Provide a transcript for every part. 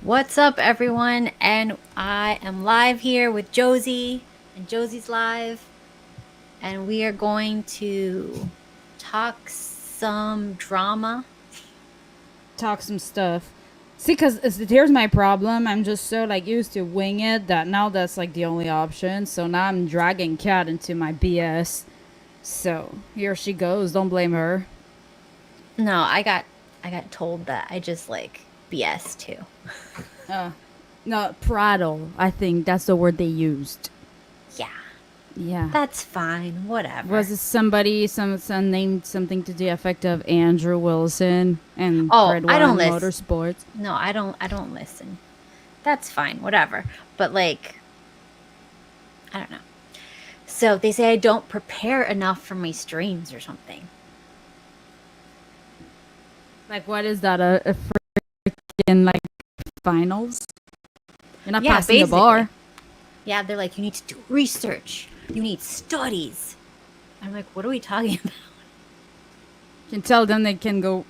What's up, everyone? And I am live here with Josie, and Josie's live, and we are going to talk some drama. Talk some stuff. See, because here's my problem. I'm just so like used to wing it that now that's like the only option. So now I'm dragging Cat into my BS. So here she goes. Don't blame her. No, I got told that I just like BS too. No, prattle. I think that's the word they used. Yeah, Yeah. that's fine. Whatever. Was it somebody, some named something to the effect of Andrew Wilson and Oh, Fred I don't One listen. Motorsports? No, I don't listen. That's fine. Whatever. But like, I don't know. So they say I don't prepare enough for my streams or something. Like, what is that? A freaking like finals? You're not Yeah, passing the bar. basically. Yeah, they're like, you need to do research. You need studies. I'm like, what are we talking about? You can tell them they can go.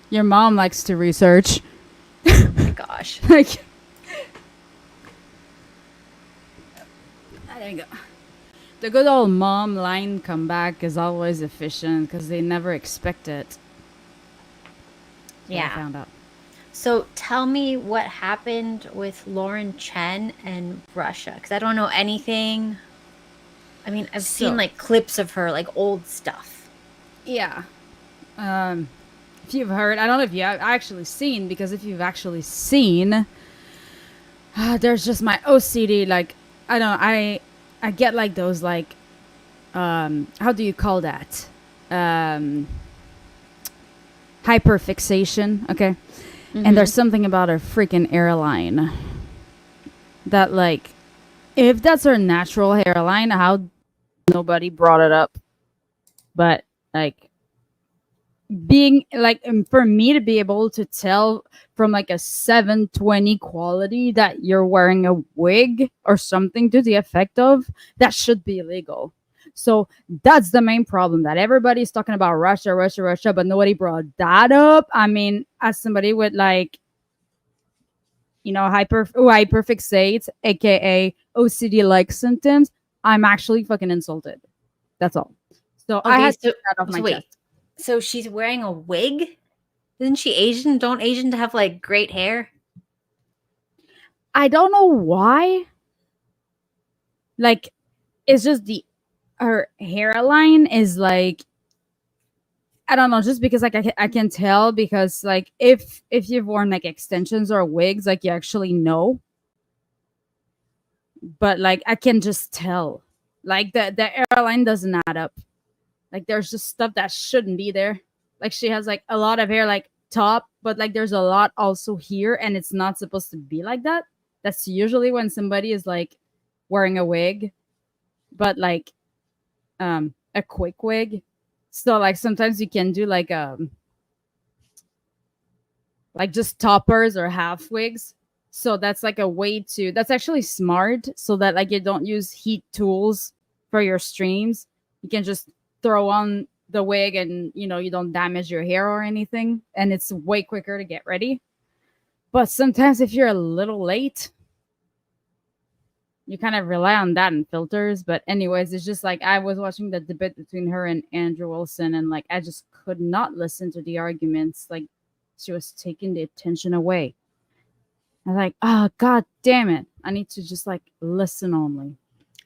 Your mom likes to research. Oh my gosh. Like, there you go. The good old mom line comeback is always efficient because they never expect it. That's what I Yeah. found out. So tell me what happened with Lauren Chen and Russia, because I don't know anything. I mean, I've seen So, like clips of her, like old stuff. yeah. If you've heard, I don't know if you've actually seen, because if you've actually seen, there's just my OCD. Like, I don't, I get like those like, how do you call that? Um, hyperfixation. Okay, and Mm-hmm. there's something about a freaking airline that like, if that's her natural hairline, how nobody brought it up? But like, being like, for me to be able to tell from like a 720 quality that you're wearing a wig or something to the effect of, that should be illegal. So that's the main problem, that everybody's talking about Russia, Russia, Russia, but nobody brought that up. I mean, as somebody with like, hyperfixate, aka OCD like symptoms, I'm actually fucking insulted. That's all. So I Okay, had to so get that off my so chest. wait. So she's wearing a wig? Isn't she Asian? Don't Asians have like great hair? I don't know why. Like, it's just the her hairline is like, I don't know, just because like I can tell, because like if you've worn like extensions or wigs, like you actually know. But like I can just tell, like the hairline doesn't add up. Like there's just stuff that shouldn't be there. Like she has like a lot of hair like top, but like there's a lot also here, and it's not supposed to be like that. That's usually when somebody is like wearing a wig, but like a quick wig. So like sometimes you can do like just toppers or half wigs. So that's like a way to, that's actually smart, so that like you don't use heat tools for your streams. You can just throw on the wig, and you don't damage your hair or anything, and it's way quicker to get ready. But sometimes if you're a little late, you kind of rely on that and filters. But anyways, it's just like I was watching the debate between her and Andrew Wilson, and like I just could not listen to the arguments. Like she was taking the attention away. I was like, oh god damn it. I need to just like listen only.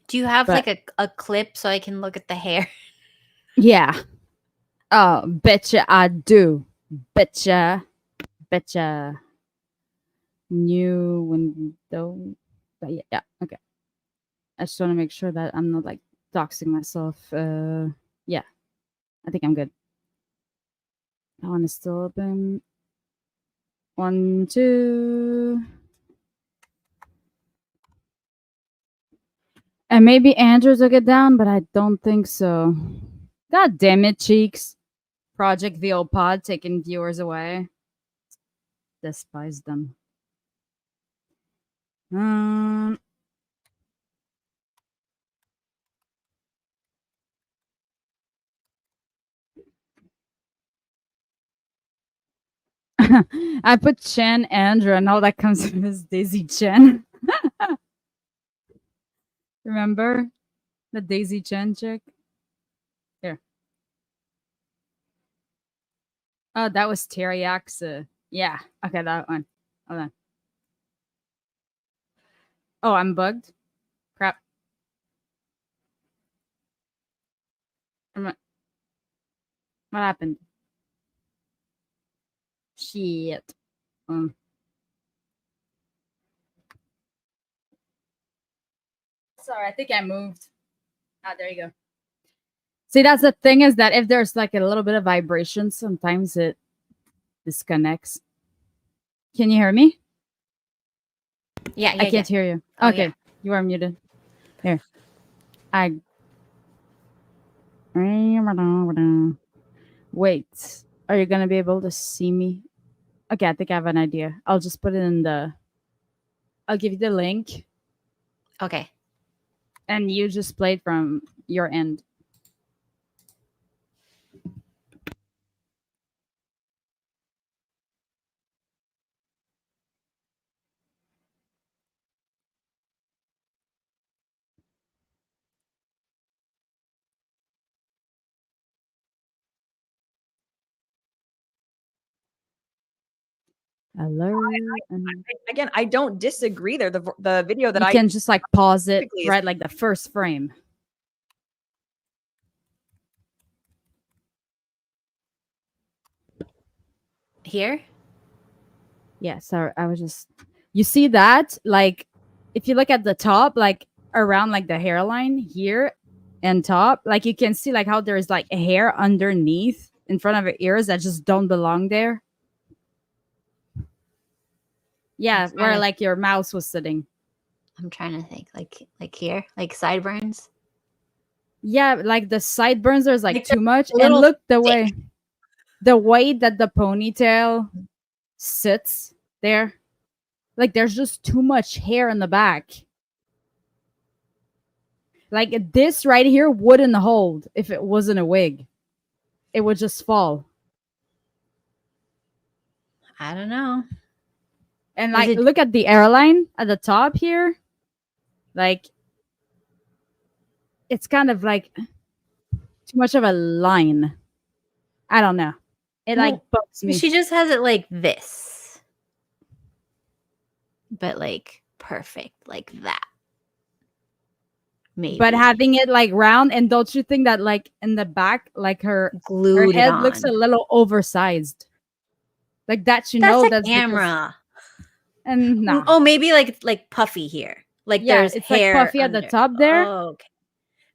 Do you have But like a clip so I can look at the hair? yeah. Oh, betcha I do. Betcha. Betcha. New window. But yeah, yeah. Okay. I just want to make sure that I'm not like doxing myself. Yeah, I think I'm good. That one is still open. One, two. And maybe Andrew took it down, but I don't think so. God damn it, Cheeks. Project VO Pod taking viewers away. Despise them. Um, I put Chen, Andrew, and all that comes with is Daisy Chen. Remember the Daisy Chen chick? Here. Oh, that was Teriyak's. Yeah. Okay, that one. Hold on. Oh, I'm bugged. Crap. What happened? Shit. Um, Sorry, I think I moved. Ah, there you go. See, that's the thing is that if there's like a little bit of vibration, sometimes it disconnects. Can you hear me? Yeah, I can't hear you. Oh, Okay, yeah. you are muted. Here, I wait. Are you gonna be able to see me? Okay, I think I have an idea. I'll just put it in the. I'll give you the link, Okay. and you just play it from your end. Hello. Again, I don't disagree there. The video that You I can just like pause it typically is right like the first frame. Here? Yeah, sorry. I was just you see that? Like if you look at the top, like around like the hairline here and top, like you can see like how there's like hair underneath in front of her ears that just don't belong there. Yeah, I'm trying where to- like your mouse was sitting. I'm trying to think. Like here? Like sideburns? Yeah, like the sideburns there's like Like too much. a And little look thick. the way that the ponytail sits there. Like there's just too much hair in the back. Like this right here wouldn't hold if it wasn't a wig. It would just fall. I don't know. And Is like it- look at the airline at the top here. Like it's kind of like too much of a line. I don't know. It like bugs me. She just has it like this. But like perfect. Like that. Maybe. But having it like round, and don't you think that like in the back, like her glued it head on. looks a little oversized. Like that, you That's know, a that's because- camera. and no. Oh, maybe like puffy here. Like Yeah, there's it's hair like puffy at the under. top there. Oh, okay.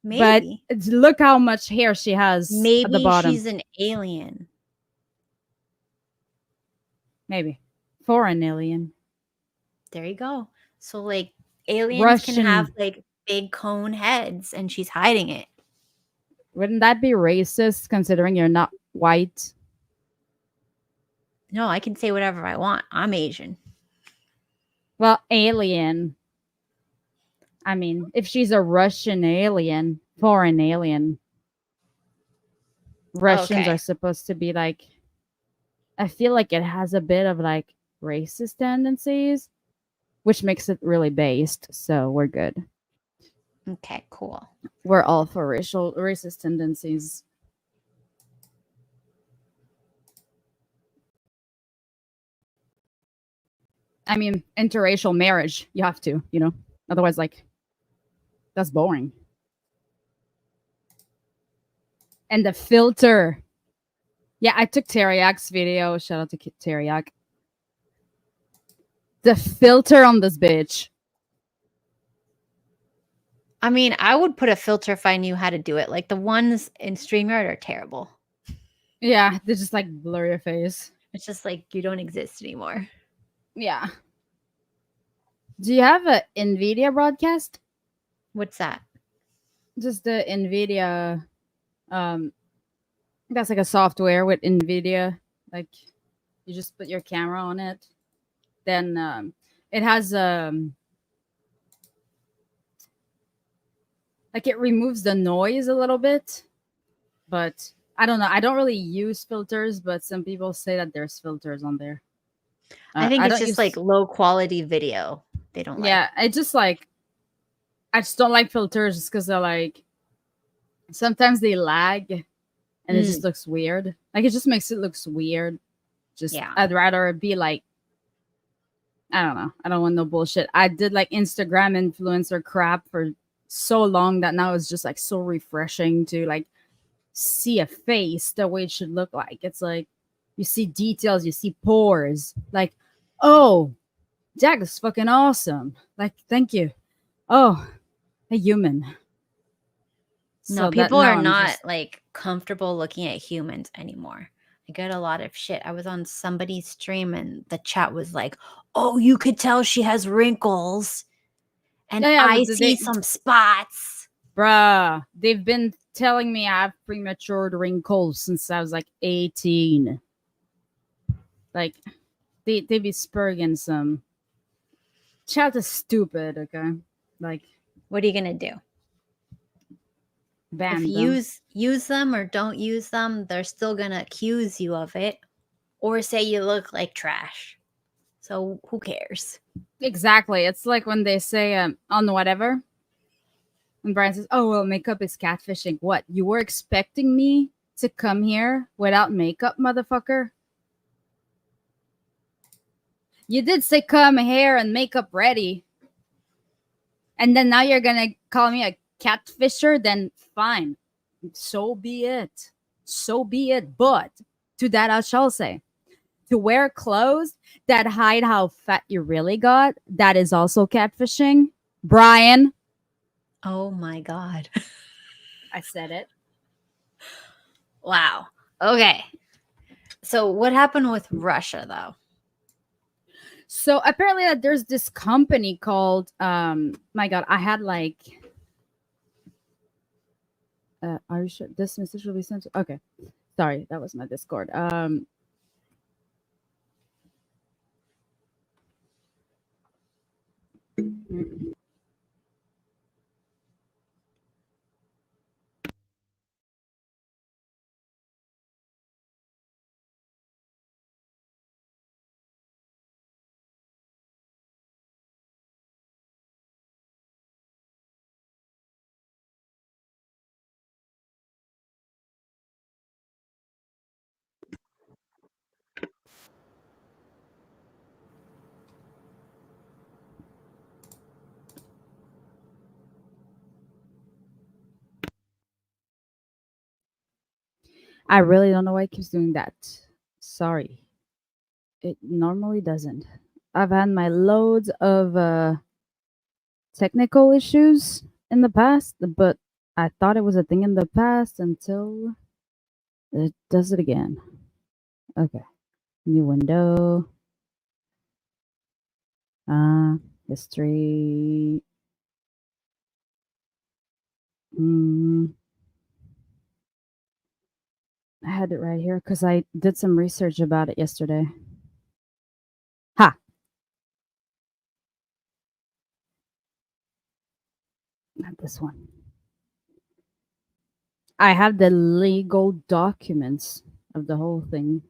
But Maybe. it's, look how much hair she has at the Maybe bottom. she's an alien. Maybe for an alien. There you go. So like aliens Russian. can have like big cone heads and she's hiding it. Wouldn't that be racist considering you're not white? No, I can say whatever I want. I'm Asian. Well, alien. I mean, if she's a Russian alien, foreign alien, Russians Okay. are supposed to be like, I feel like it has a bit of like racist tendencies, which makes it really based. So we're good. Okay, cool. We're all for racist tendencies. I mean, interracial marriage, you have to, you know, otherwise, like, that's boring. And the filter. Yeah, I took Teriyak's video. Shout out to Teriyak. The filter on this bitch. I mean, I would put a filter if I knew how to do it. Like the ones in StreamYard are terrible. Yeah, they just like blur your face. It's just like you don't exist anymore. Yeah. Do you have a NVIDIA broadcast? What's that? Just the NVIDIA. That's like a software with NVIDIA. Like you just put your camera on it. Then it has like it removes the noise a little bit, but I don't know. I don't really use filters, but some people say that there's filters on there. I think I it's don't just use like low quality video they don't like. yeah. I just don't like filters just because they're like sometimes they lag and it just looks weird. Like it just makes it looks weird. Just Yeah. I'd rather it be like I don't know. I don't want no bullshit. I did like Instagram influencer crap for so long that now it's just like so refreshing to like see a face the way it should look like. It's like you see details, you see pores. Like, oh, Jack is fucking awesome. Like, thank you. Oh, a human. No, So that people now are I'm not just like comfortable looking at humans anymore. I get a lot of shit. I was on somebody's stream and the chat was like, "Oh, you could tell she has wrinkles, and yeah, I but see some spots." bruh, they've been telling me I have premature wrinkles since I was like 18. Like they be spurging some chat is stupid, okay? Like What are you gonna do? ban If them. use them or don't use them, they're still gonna accuse you of it or say you look like trash. So who cares? Exactly. It's like when they say on whatever. When Brian says, "Oh well, makeup is catfishing." What? You were expecting me to come here without makeup, motherfucker? You did say come here and makeup ready. And then now you're gonna call me a catfisher? Then fine. So be it. So be it. But to that I shall say, to wear clothes that hide how fat you really got, that is also catfishing. Brian, Oh my god. I said it. Wow. Okay. So what happened with Russia though? So apparently that there's this company called my god, I had like are you sure this message will be sent to- okay. Sorry, that was my Discord. I really don't know why it keeps doing that. Sorry. It normally doesn't. I've had my loads of technical issues in the past, but I thought it was a thing in the past until it does it again. Okay. New window. History. Mm, I had it right here because I did some research about it yesterday. Ha! Not this one. I have the legal documents of the whole thing.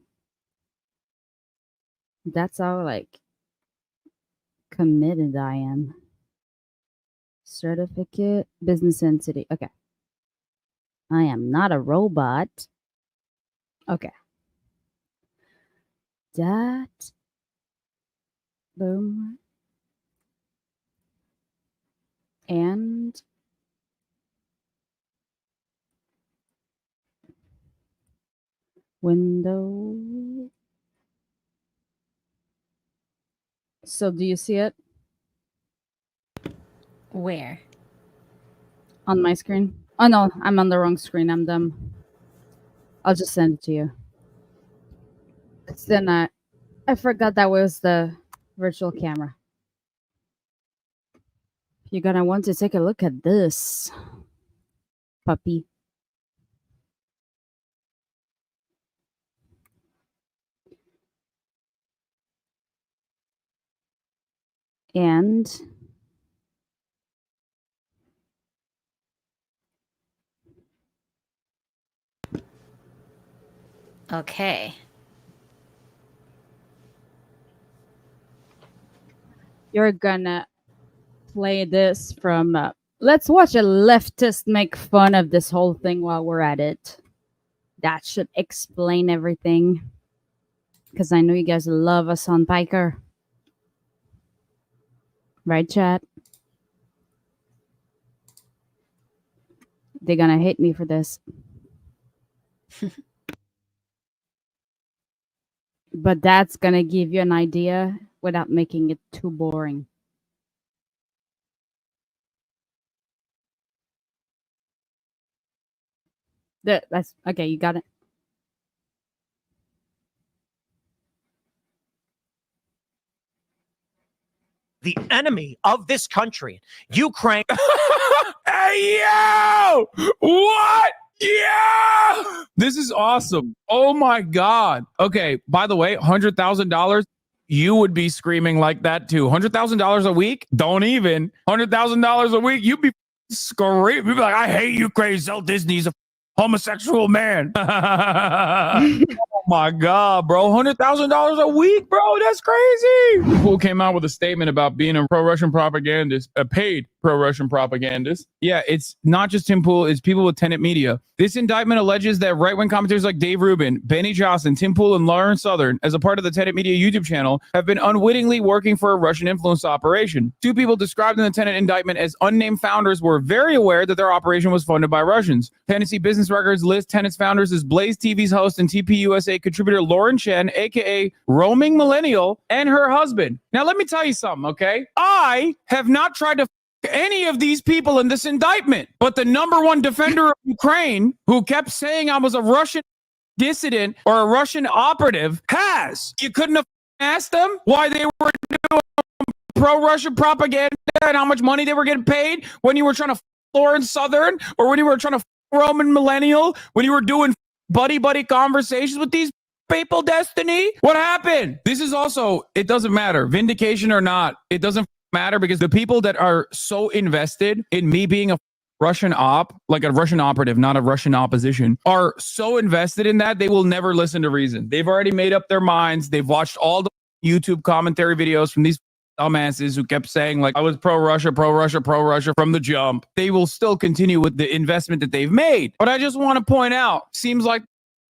That's how like committed I am. Certificate, business entity. Okay. I am not a robot. Okay. That. Boom. And window. So do you see it Where? on my screen? Oh no, I'm on the wrong screen. I'm dumb. I'll just send it to you. 'Cause then I forgot that was the virtual camera. You're gonna want to take a look at this, puppy. And Okay. You're gonna play this from. Let's watch a leftist make fun of this whole thing while we're at it. That should explain everything. Because I know you guys love us on Piker. Right, chat? They're gonna hate me for this. But that's gonna give you an idea without making it too boring. That's okay, you got it. The enemy of this country, Ukraine. Hey, yo! What? Yeah! This is awesome. Oh my God. Okay, by the way, $100,000, you would be screaming like that too. $100,000 a week? Don't even. $100,000 a week, you'd be screaming. You'd be like, I hate Ukraine. So Disney's a homosexual man. Oh my God, bro. $100,000 a week, bro. That's crazy. Who came out with a statement about being a pro-Russian propagandist, a paid pro-Russian propagandist. Yeah, it's not just Tim Pool, it's people with Tenet Media. This indictment alleges that right-wing commentators like Dave Rubin, Benny Johnson, Tim Pool, and Lauren Southern, as a part of the Tenet Media YouTube channel, have been unwittingly working for a Russian influence operation. Two people described in the Tenet indictment as unnamed founders were very aware that their operation was funded by Russians. Tennessee Business Records lists Tenet's founders as Blaze TV's host and TPUSA contributor Lauren Chen, aka Roaming Millennial, and her husband. Now, let me tell you something, okay? I have not tried to any of these people in this indictment, but the number one defender of Ukraine, who kept saying I was a Russian dissident or a Russian operative, has. You couldn't have asked them why they were doing pro-Russian propaganda and how much money they were getting paid when you were trying to Lauren Southern, or when you were trying to Roman Millennial, when you were doing buddy conversations with these people, Destiny? What happened? This is also, it doesn't matter, vindication or not, it doesn't matter, because the people that are so invested in me being a Russian op, like a Russian operative, not a Russian opposition, are so invested in that they will never listen to reason. They've already made up their minds. They've watched all the YouTube commentary videos from these dumbasses who kept saying like I was pro-Russia from the jump. They will still continue with the investment that they've made. But I just want to point out, seems like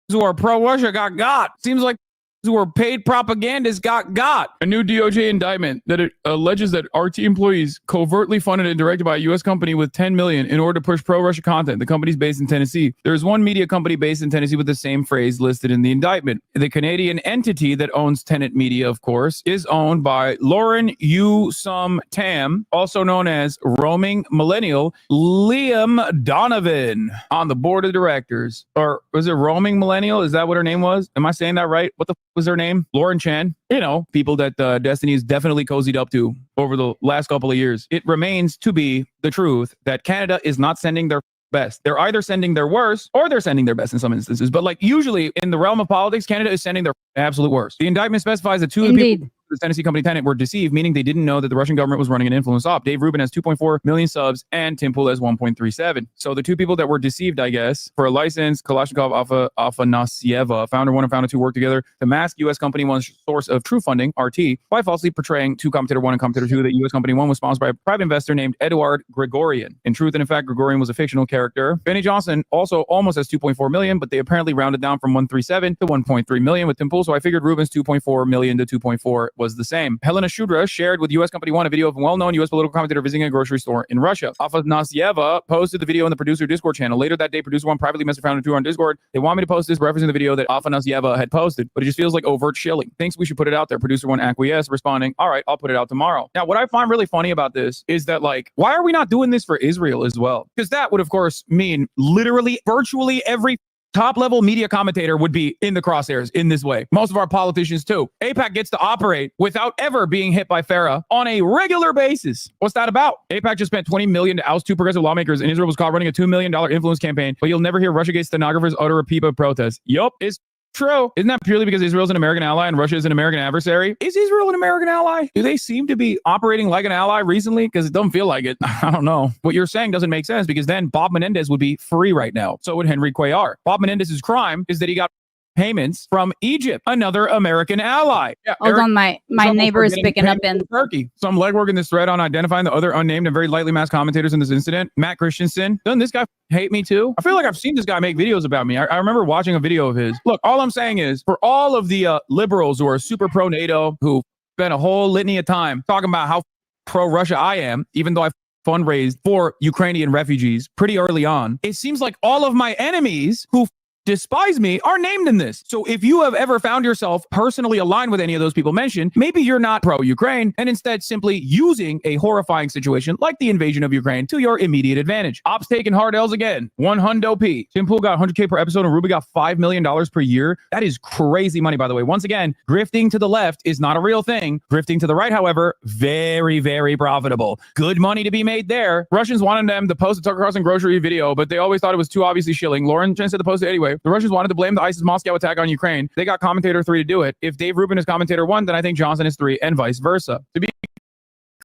who are pro-Russia got. Seems like who are paid propagandists got. A new DOJ indictment that it alleges that RT employees covertly funded and directed by a U.S. company with $10 million in order to push pro-Russia content. The company's based in Tennessee. There's one media company based in Tennessee with the same phrase listed in the indictment. The Canadian entity that owns Tenet Media, of course, is owned by Lauren Yu Sum Tam, also known as Roaming Millennial, Liam Donovan, on the board of directors. Or was it Roaming Millennial? Is that what her name was? Am I saying that right? What the was her name? Lauren Chen. You know, people that Destiny has definitely cozied up to over the last couple of years. It remains to be the truth that Canada is not sending their best. They're either sending their worst or they're sending their best in some instances. But like usually in the realm of politics, Canada is sending their absolute worst. The indictment specifies that two of the people the Tennessee company Tenet were deceived, meaning they didn't know that the Russian government was running an influence op. Dave Rubin has 2.4 million subs and Tim Pool has 1.37. So the two people that were deceived, I guess, for a license, Kalashnikov Afanasieva, founder one and founder two, worked together to mask U.S. company one's source of true funding, RT, by falsely portraying to commentator one and commentator two that U.S. company one was sponsored by a private investor named Eduard Gregorian. In truth and in fact, Gregorian was a fictional character. Benny Johnson also almost has 2.4 million, but they apparently rounded down from 137 to 1.3 million with Tim Pool. So I figured Rubin's 2.4 million to 2.4 was the same. Helena Shudra shared with U.S. Company One a video of a well-known U.S. political commentator visiting a grocery store in Russia. Afanasieva posted the video in the producer Discord channel. Later that day, producer one privately messaged founder two on Discord. They want me to post this, referencing the video that Afanasieva had posted, but it just feels like overt shilling. Thinks we should put it out there. Producer one acquiesced, responding, all right, I'll put it out tomorrow. Now, what I find really funny about this is that, like, why are we not doing this for Israel as well? Because that would, of course, mean literally virtually every top-level media commentator would be in the crosshairs in this way. Most of our politicians, too. AIPAC gets to operate without ever being hit by FARA on a regular basis. What's that about? AIPAC just spent $20 million to oust two progressive lawmakers, and Israel was caught running a $2 million influence campaign, but you'll never hear Russiagate stenographers utter a peep of protest. Yup, it's true. Isn't that purely because Israel's an American ally and Russia is an American adversary? Is Israel an American ally? Do they seem to be operating like an ally recently? Because it doesn't feel like it. I don't know. What you're saying doesn't make sense, because then Bob Menendez would be free right now. So would Henry Cuellar. Bob Menendez's crime is that he got payments from Egypt, another American ally. Yeah, Hold Eric on, my trouble neighbor for is getting picking up paid in. from Turkey. So I'm legworking this thread on identifying the other unnamed and very lightly masked commentators in this incident. Matt Christensen. Doesn't this guy hate me too? I feel like I've seen this guy make videos about me. I remember watching a video of his. Look, all I'm saying is for all of the liberals who are super pro NATO, who spent a whole litany of time talking about how pro Russia I am, even though I fundraised for Ukrainian refugees pretty early on, it seems like all of my enemies who despise me are named in this. So if you have ever found yourself personally aligned with any of those people mentioned, maybe you're not pro-Ukraine and instead simply using a horrifying situation like the invasion of Ukraine to your immediate advantage. Ops taking hard L's again. 100 P. Tim Pool got 100K per episode and Ruby got $5 million per year. That is crazy money, by the way. Once again, grifting to the left is not a real thing. Grifting to the right, however, very, very profitable. Good money to be made there. Russians wanted them to post a Tucker Carlson grocery video, but they always thought it was too obviously shilling. Lauren Chen said to post it anyway. The Russians wanted to blame the ISIS Moscow attack on Ukraine. They got commentator 3 to do it. If Dave Rubin is commentator 1, then I think Johnson is 3 and vice versa. To be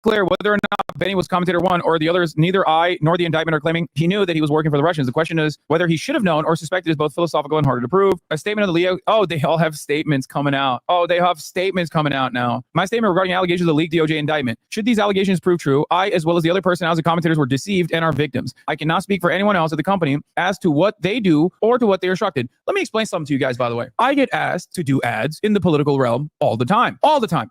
clear, whether or not Benny was commentator 1 or the others, neither I nor the indictment are claiming he knew that he was working for the Russians. The question is whether he should have known or suspected is both philosophical and harder to prove. A statement of the Leo. Oh, they all have statements coming out. Oh, they have statements coming out now. My statement regarding allegations of the leaked DOJ indictment. Should these allegations prove true, I, as well as the other personalities and commentators, were deceived and are victims. I cannot speak for anyone else at the company as to what they do or to what they are instructed. Let me explain something to you guys, by the way. I get asked to do ads in the political realm all the time,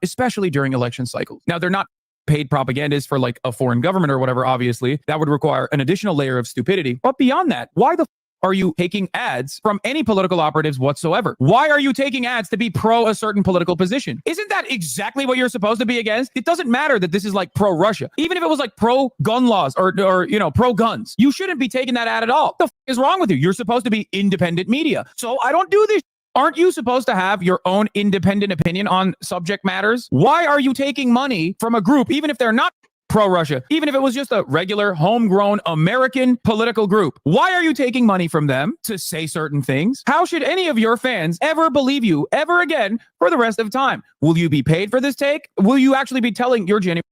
especially during election cycles. Now, they're not paid propagandists for like a foreign government or whatever, obviously. That would require an additional layer of stupidity. But beyond that, why the are you taking ads from any political operatives whatsoever? Why are you taking ads to be pro a certain political position? Isn't that exactly what you're supposed to be against? It doesn't matter that this is like pro Russia. Even if it was like pro gun laws or you know, pro guns, you shouldn't be taking that ad at all. What the is wrong with you? You're supposed to be independent media. So I don't do this. Aren't you supposed to have your own independent opinion on subject matters? Why are you taking money from a group, even if they're not pro-Russia, even if it was just a regular homegrown American political group? Why are you taking money from them to say certain things? How should any of your fans ever believe you ever again for the rest of time? Will you be paid for this take? Will you actually be telling your genuine?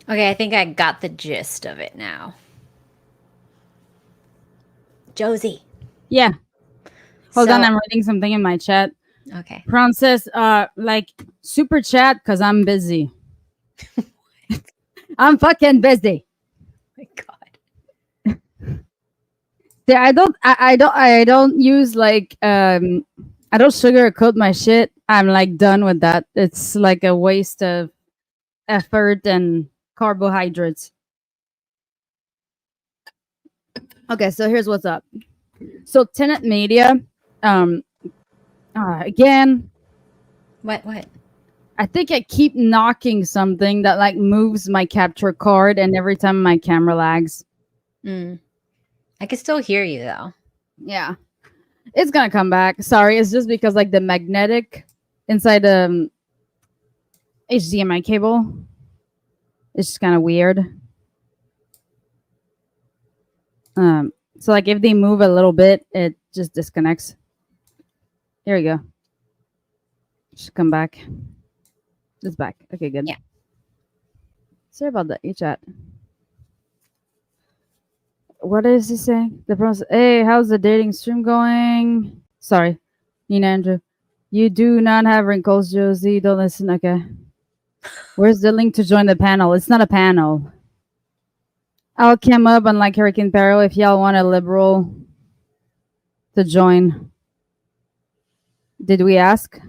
Okay, I think I got the gist of it now. Josie. Yeah. Hold So- on, I'm writing something in my chat. Okay. Prawn says, like, super chat because I'm busy. I'm fucking busy. Oh my God. Yeah, I don't use like I don't sugarcoat my shit. I'm like done with that. It's like a waste of effort and carbohydrates. Okay, so here's what's up. So Tenet Media, again, What? I think I keep knocking something that like moves my capture card, and every time my camera lags. I can still hear you though. Yeah, it's gonna come back. Sorry, it's just because like the magnetic inside the HDMI cable is just kind of weird. So like if they move a little bit, it just disconnects. Here we go. Should come back. It's back. Okay, good. Yeah. Sorry about that. You chat. What is he saying? The process. Hey, how's the dating stream going? Sorry, Nina Andrew. You do not have wrinkles, Josie. Don't listen. Okay. Where's the link to join the panel? It's not a panel. I'll come up unlike Hurricane Peril if y'all want a liberal to join. Did we ask?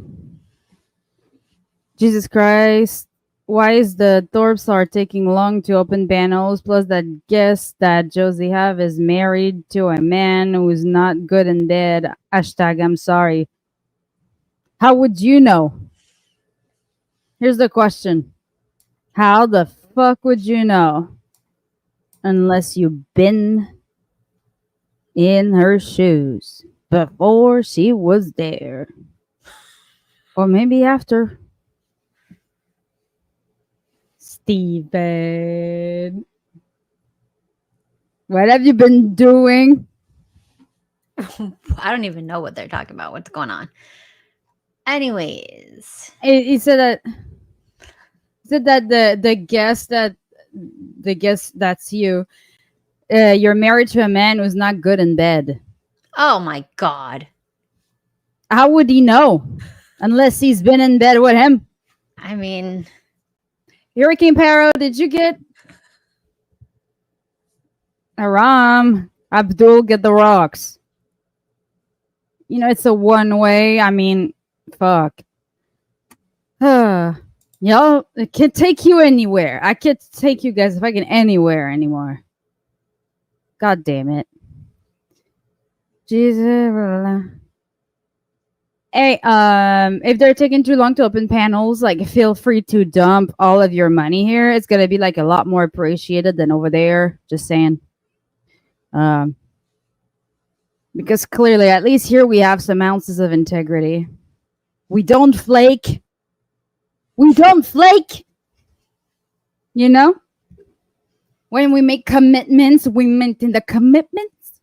Jesus Christ. Why is the Thorpes are taking long to open panels? Plus that guest that Josie have is married to a man who's not good and dead. Hashtag I'm sorry. How would you know? Here's the question. How the fuck would you know? Unless you've been in her shoes before she was there. Or maybe after. Steven. What have you been doing? I don't even know what they're talking about. What's going on? Anyways. He said that the guest that's you. You're married to a man who's not good in bed. Oh my God. How would he know? Unless he's been in bed with him. I mean, Hurricane Paro, did you get Aram? Abdul, get the rocks. You know, it's a one way. I mean, fuck. Y'all, it can't take you anywhere. I can't take you guys fucking anywhere anymore. God damn it. Jesus. Hey, if they're taking too long to open panels, like feel free to dump all of your money here. It's gonna be like a lot more appreciated than over there. Just saying. Because clearly, at least here we have some ounces of integrity. We don't flake. We don't flake. You know? When we make commitments, we maintain the commitments.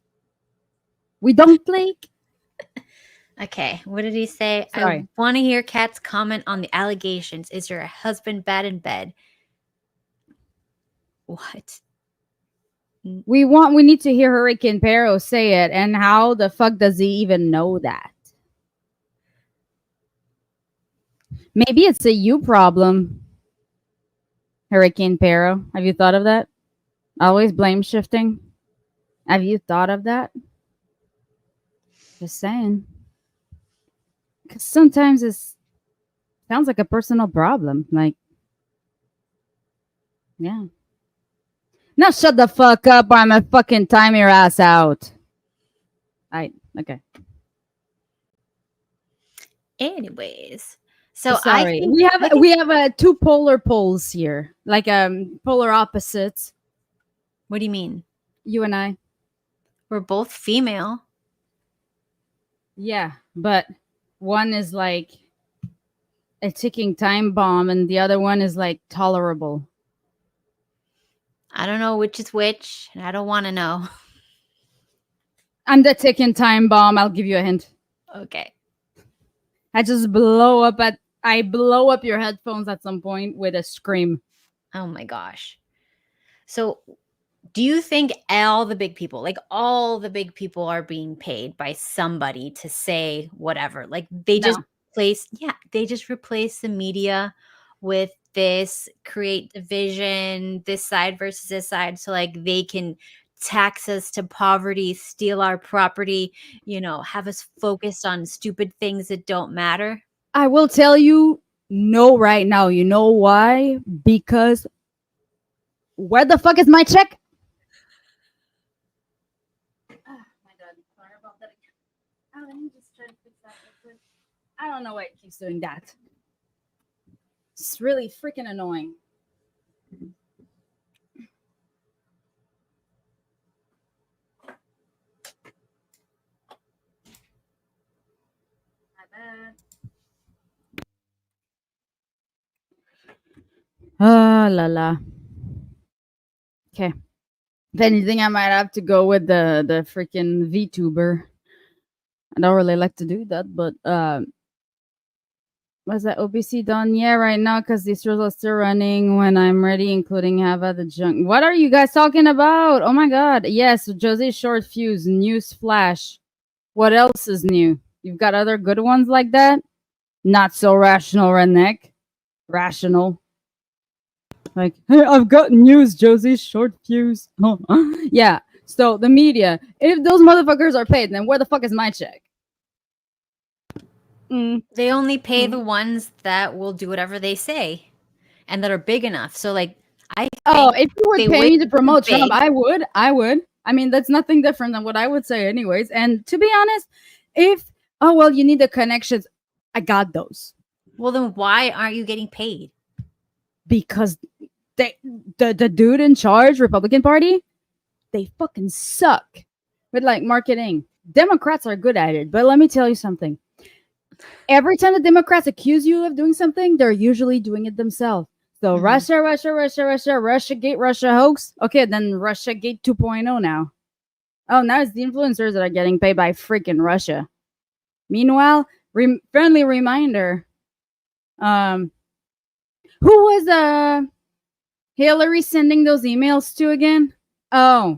We don't flake. okay. What did he say? Sorry. I want to hear Kat's comment on the allegations. Is your husband bad in bed? What? We need to hear Hurricane Paro say it, and how the fuck does he even know that? Maybe it's a you problem, Hurricane Paro. Have you thought of that? Always blame shifting. Have you thought of that? Just saying. Because sometimes it sounds like a personal problem. Like, yeah. Now shut the fuck up or I'm gonna fucking time your ass out. Okay. Anyways, so Sorry. I think we have two polar poles here. Like polar opposites. what do you mean? You and I. We're both female. Yeah, but one is like a ticking time bomb and the other one is like tolerable. I don't know which is which, and I don't want to know. I'm the ticking time bomb. I'll give you a hint. Okay. I blow up your headphones at some point with a scream. Oh my gosh. So, do you think all the big people are being paid by somebody to say whatever? Like they just replace the media with this, create division, this side versus this side, so like they can tax us to poverty, steal our property, have us focused on stupid things that don't matter. I will tell you no right now. You know why? Because where the fuck is my check? My God. Sorry about that again. Let me just try to fix that real quick. I don't know why it keeps doing that. It's really freaking annoying. Ah, la la. Okay. If anything, I might have to go with the freaking VTuber. I don't really like to do that, but was that OBC done? Yeah, right now, because these shows are still running when I'm ready, including Hava the Junk. What are you guys talking about? Oh my God. Yes, Josie Short Fuse, News Flash. What else is new? You've got other good ones like that? Not so rational, redneck. Rational. Like, hey, I've got news, Josie Short Fuse. Yeah, so the media, if those motherfuckers are paid, then where the fuck is my check? They only pay the ones that will do whatever they say and that are big enough. So like if you would they pay me to wait promote big. Trump, I would. I mean, that's nothing different than what I would say anyways. And to be honest, you need the connections, I got those. Well, then why aren't you getting paid? Because the dude in charge, Republican Party, they fucking suck with like marketing. Democrats are good at it, but let me tell you something. Every time the Democrats accuse you of doing something, they're usually doing it themselves. So Russiagate, Russia hoax. Okay, then Russiagate 2.0 now. Oh, now it's the influencers that are getting paid by freaking Russia. Meanwhile, friendly reminder. Who was Hillary sending those emails to again? Oh.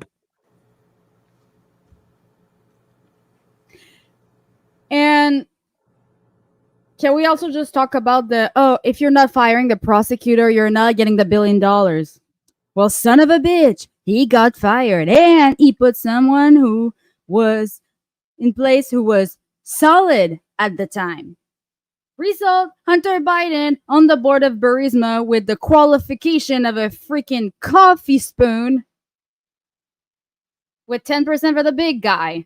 And Can we also just talk about if you're not firing the prosecutor, you're not getting the $1 billion? Well, son of a bitch, he got fired and he put someone who was in place who was solid at the time. Result, Hunter Biden on the board of Burisma with the qualification of a freaking coffee spoon with 10% for the big guy.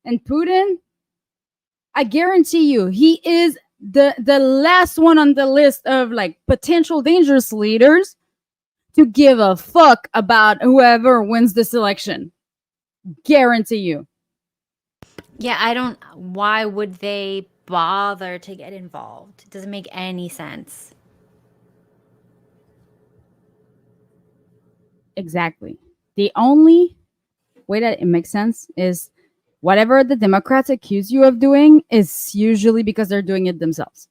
And Putin, I guarantee you, he is the last one on the list of like potential dangerous leaders to give a fuck about whoever wins this election. Guarantee you. Yeah, why would they bother to get involved? It doesn't make any sense. Exactly. The only way that it makes sense is whatever the Democrats accuse you of doing is usually because they're doing it themselves.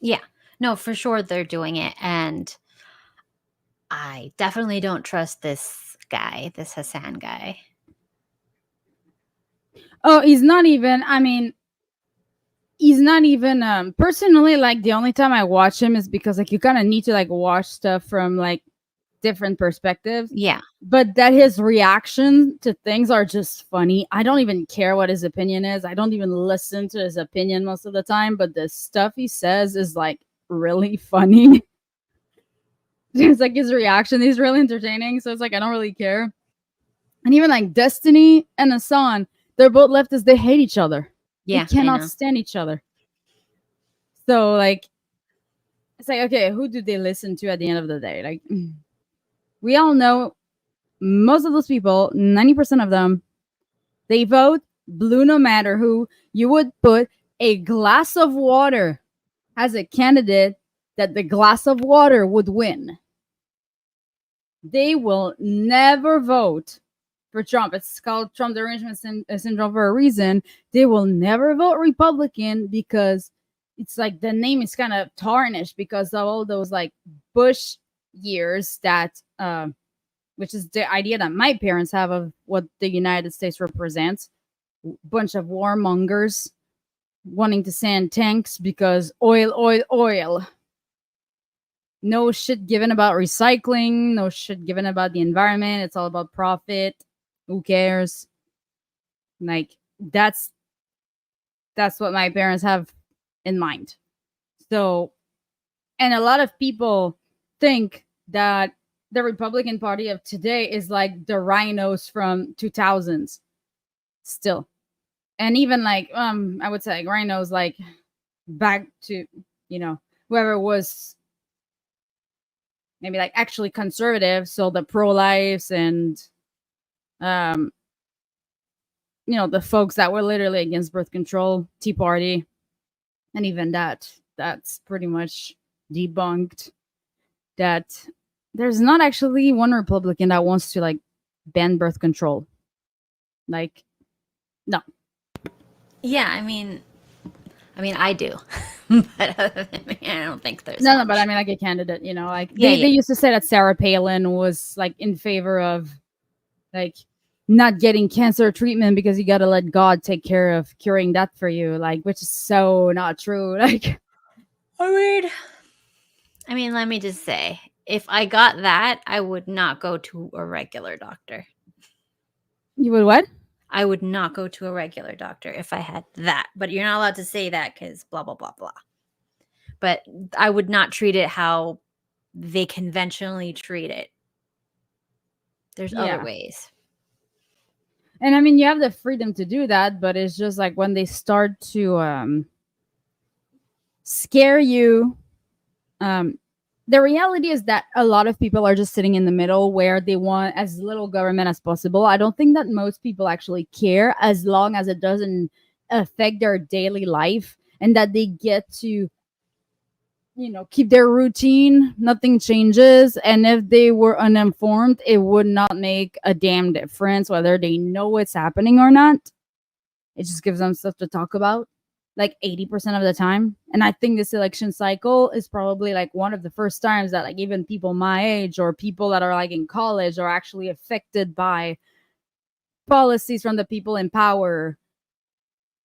Yeah, no, for sure they're doing it. And I definitely don't trust this guy, this Hassan guy. Oh, he's not even, personally, like the only time I watch him is because like you kind of need to like watch stuff from like different perspectives. Yeah. But that his reaction to things are just funny. I don't even care what his opinion is. I don't even listen to his opinion most of the time, but the stuff he says is like really funny. It's like his reaction is really entertaining. So it's like I don't really care. And even like Destiny and Hassan, they're both leftists. They hate each other. Yeah. They cannot stand each other. So like it's like, okay, who do they listen to at the end of the day? Like we all know most of those people, 90% of them, they vote blue no matter who. You would put a glass of water as a candidate that the glass of water would win. They will never vote for Trump. It's called Trump derangement syndrome for a reason. They will never vote Republican because it's like the name is kind of tarnished because of all those like Bush years that which is the idea that my parents have of what the United States represents. Bunch of warmongers wanting to send tanks because oil, oil, oil. No shit given about recycling. No shit given about the environment. It's all about profit. Who cares? Like, that's what my parents have in mind. So, and a lot of people think that the Republican Party of today is like the rhinos from 2000s still. And even like I would say like rhinos like back to, whoever was maybe like actually conservative, so the pro-lives and the folks that were literally against birth control, Tea Party, and even that's pretty much debunked. That there's not actually one Republican that wants to like ban birth control. Like, no. Yeah, I mean, I do, but other than me, I don't think there's no. much. But I mean, like a candidate, like Yeah, they used to say that Sarah Palin was like in favor of like not getting cancer treatment because you got to let God take care of curing that for you, like, which is so not true. Like, I mean, let me just say, if I got that, I would not go to a regular doctor. You would what? I would not go to a regular doctor if I had that. But you're not allowed to say that because blah, blah, blah, blah. But I would not treat it how they conventionally treat it. There's other ways. And I mean, you have the freedom to do that, but it's just like when they start to scare you. The reality is that a lot of people are just sitting in the middle where they want as little government as possible. I don't think that most people actually care as long as it doesn't affect their daily life and that they get to, keep their routine. Nothing changes. And if they were uninformed, it would not make a damn difference whether they know what's happening or not. It just gives them stuff to talk about. Like 80% of the time. And I think this election cycle is probably like one of the first times that like even people my age or people that are like in college are actually affected by policies from the people in power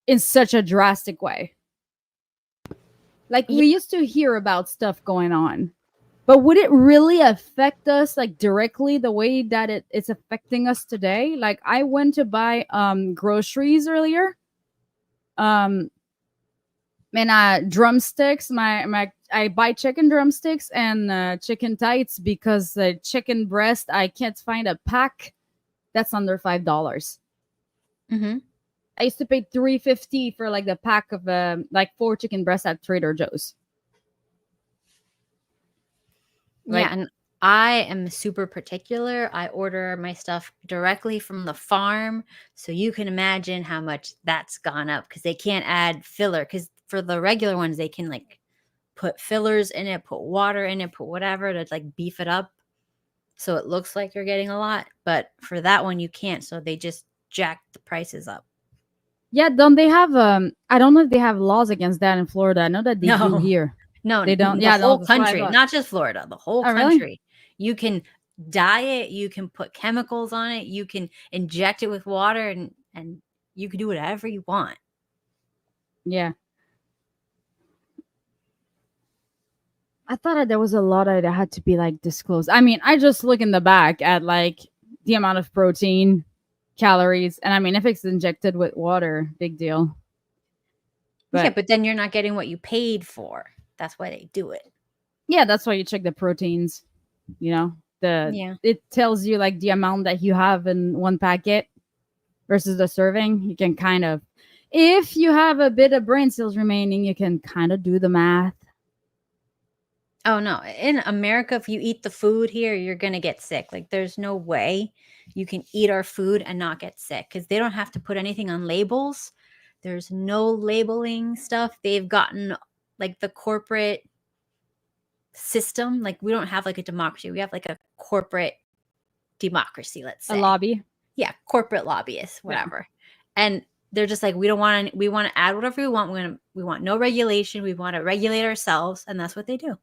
in such a drastic way. Like we used to hear about stuff going on, but would it really affect us like directly the way that it's affecting us today? Like I went to buy groceries earlier. And drumsticks. I buy chicken drumsticks and chicken tights because the chicken breast I can't find a pack that's under $5. Mm-hmm. I used to pay $3.50 for like the pack of like 4 chicken breasts at Trader Joe's. Like, yeah, and I am super particular. I order my stuff directly from the farm, so you can imagine how much that's gone up because they can't add filler. Because for the regular ones, they can like put fillers in it, put water in it, put whatever to like beef it up, so it looks like you're getting a lot. But for that one, you can't. So they just jack the prices up. yeah, don't they have I don't know if they have laws against that in Florida. I know that they do No. here. No, They don't. The Yeah, no, whole that's what I country, thought. not just Florida. The whole Oh, really? country. You can dye it. You can put chemicals on it. You can inject it with water, and you can do whatever you want. Yeah. I thought that there was a lot that had to be like disclosed. I mean, I just look in the back at like the amount of protein, calories, and I mean, if it's injected with water, big deal. Yeah, but then you're not getting what you paid for. That's why they do it. Yeah, that's why you check the proteins. You know, it tells you like the amount that you have in one packet versus the serving. You can kind of, if you have a bit of brain cells remaining, you can kind of do the math. Oh no, in America, if you eat the food here, you're gonna get sick. Like there's no way you can eat our food and not get sick because they don't have to put anything on labels. There's no labeling stuff. They've gotten like the corporate system. Like we don't have like a democracy. We have like a corporate democracy, let's say. A lobby. Yeah, corporate lobbyists, whatever. Yeah. And they're just like, we want to add whatever we want. We want no regulation. We want to regulate ourselves, and that's what they do.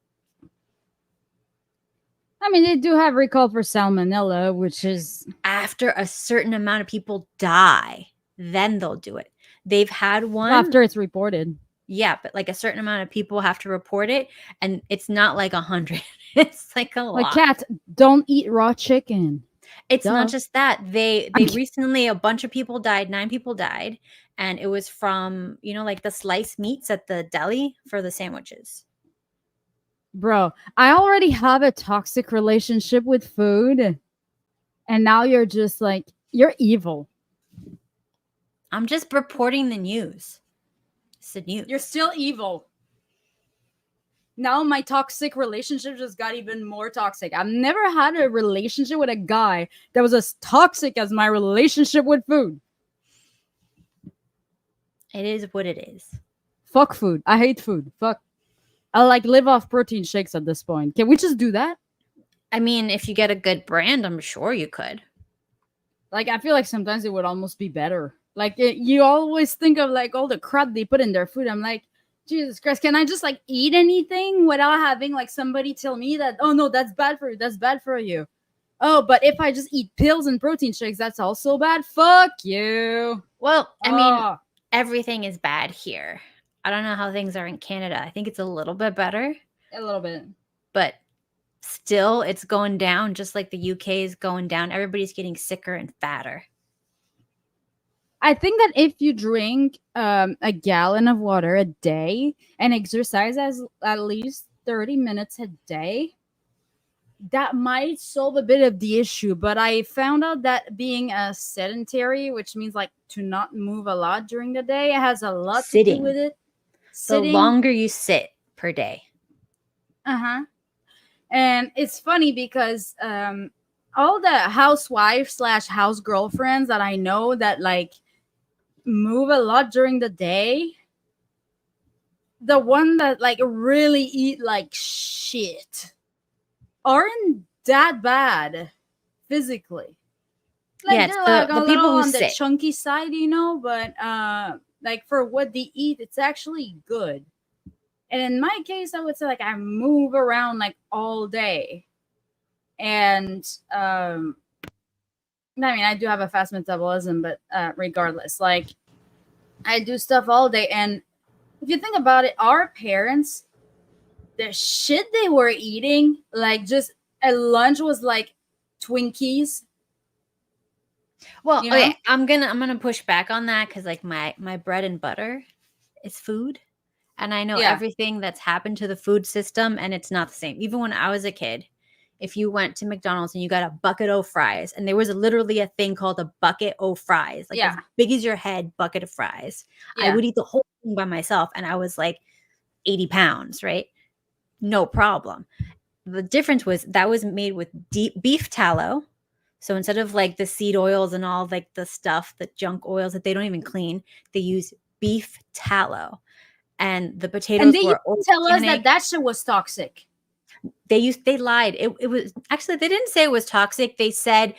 I mean, they do have recall for salmonella, which is after a certain amount of people die, then they'll do it. They've had one after it's reported. Yeah, but like a certain amount of people have to report it, and it's not like 100. It's like a lot. Like cat, don't eat raw chicken. It's not just that. They recently, a bunch of people died. 9 people died, and it was from like the sliced meats at the deli for the sandwiches. Bro, I already have a toxic relationship with food, and now you're just like, you're evil. I'm just reporting the news. It's the news. You're still evil. Now my toxic relationship just got even more toxic. I've never had a relationship with a guy that was as toxic as my relationship with food. It is what it is. Fuck food. I hate food. Fuck. I like live off protein shakes at this point. Can we just do that? I mean, if you get a good brand, I'm sure you could. Like, I feel like sometimes it would almost be better. Like, you always think of like all the crap they put in their food. I'm like, Jesus Christ, can I just like eat anything without having like somebody tell me that, oh no, that's bad for you. That's bad for you. Oh, but if I just eat pills and protein shakes, that's also bad. Fuck you. Well, I mean, everything is bad here. I don't know how things are in Canada. I think it's a little bit better. A little bit. But still, it's going down just like the UK is going down. Everybody's getting sicker and fatter. I think that if you drink a gallon of water a day and exercise at least 30 minutes a day, that might solve a bit of the issue. But I found out that being a sedentary, which means like to not move a lot during the day, has a lot to do with it. The longer you sit per day. Uh-huh. And it's funny because all the housewives / house girlfriends that I know that like move a lot during the day, the one that like really eat like shit aren't that bad physically. Like, yeah, they're like the a people little who on the sit. chunky side, but like for what they eat, it's actually good. And in my case, I would say like I move around like all day. And I mean, I do have a fast metabolism, but regardless, like I do stuff all day. And if you think about it, our parents, the shit they were eating, like just a lunch was like Twinkies. Well, You know? okay, I'm gonna push back on that because like my bread and butter is food, and I know Yeah. everything that's happened to the food system, and it's not the same. Even when I was a kid, if you went to McDonald's and you got a bucket of fries, and there was literally a thing called a bucket of fries, like as Yeah. big as your head, bucket of fries. I Yeah. would eat the whole thing by myself, and I was like 80 pounds, right? No problem. The difference was that was made with deep beef tallow. So instead of like the seed oils and all like the stuff, the junk oils that they don't even clean, they use beef tallow. And the And potatoes they used were to tell us organic. that shit was toxic. They lied. It was actually, they didn't say it was toxic. They said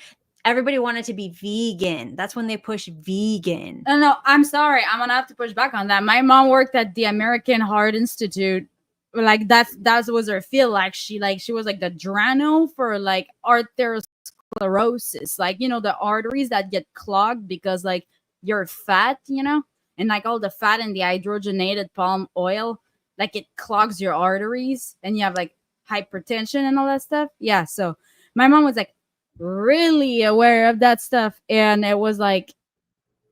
everybody wanted to be vegan. That's when they pushed vegan. No, I'm sorry. I'm gonna have to push back on that. My mom worked at the American Heart Institute. Like that was her field. Like she was like the Drano for like arteriosclerosis. Like, you know, the arteries that get clogged because like you're fat, you know, and like all the fat and the hydrogenated palm oil, like it clogs your arteries and you have like hypertension and all that stuff. Yeah. So my mom was like really aware of that stuff. And it was like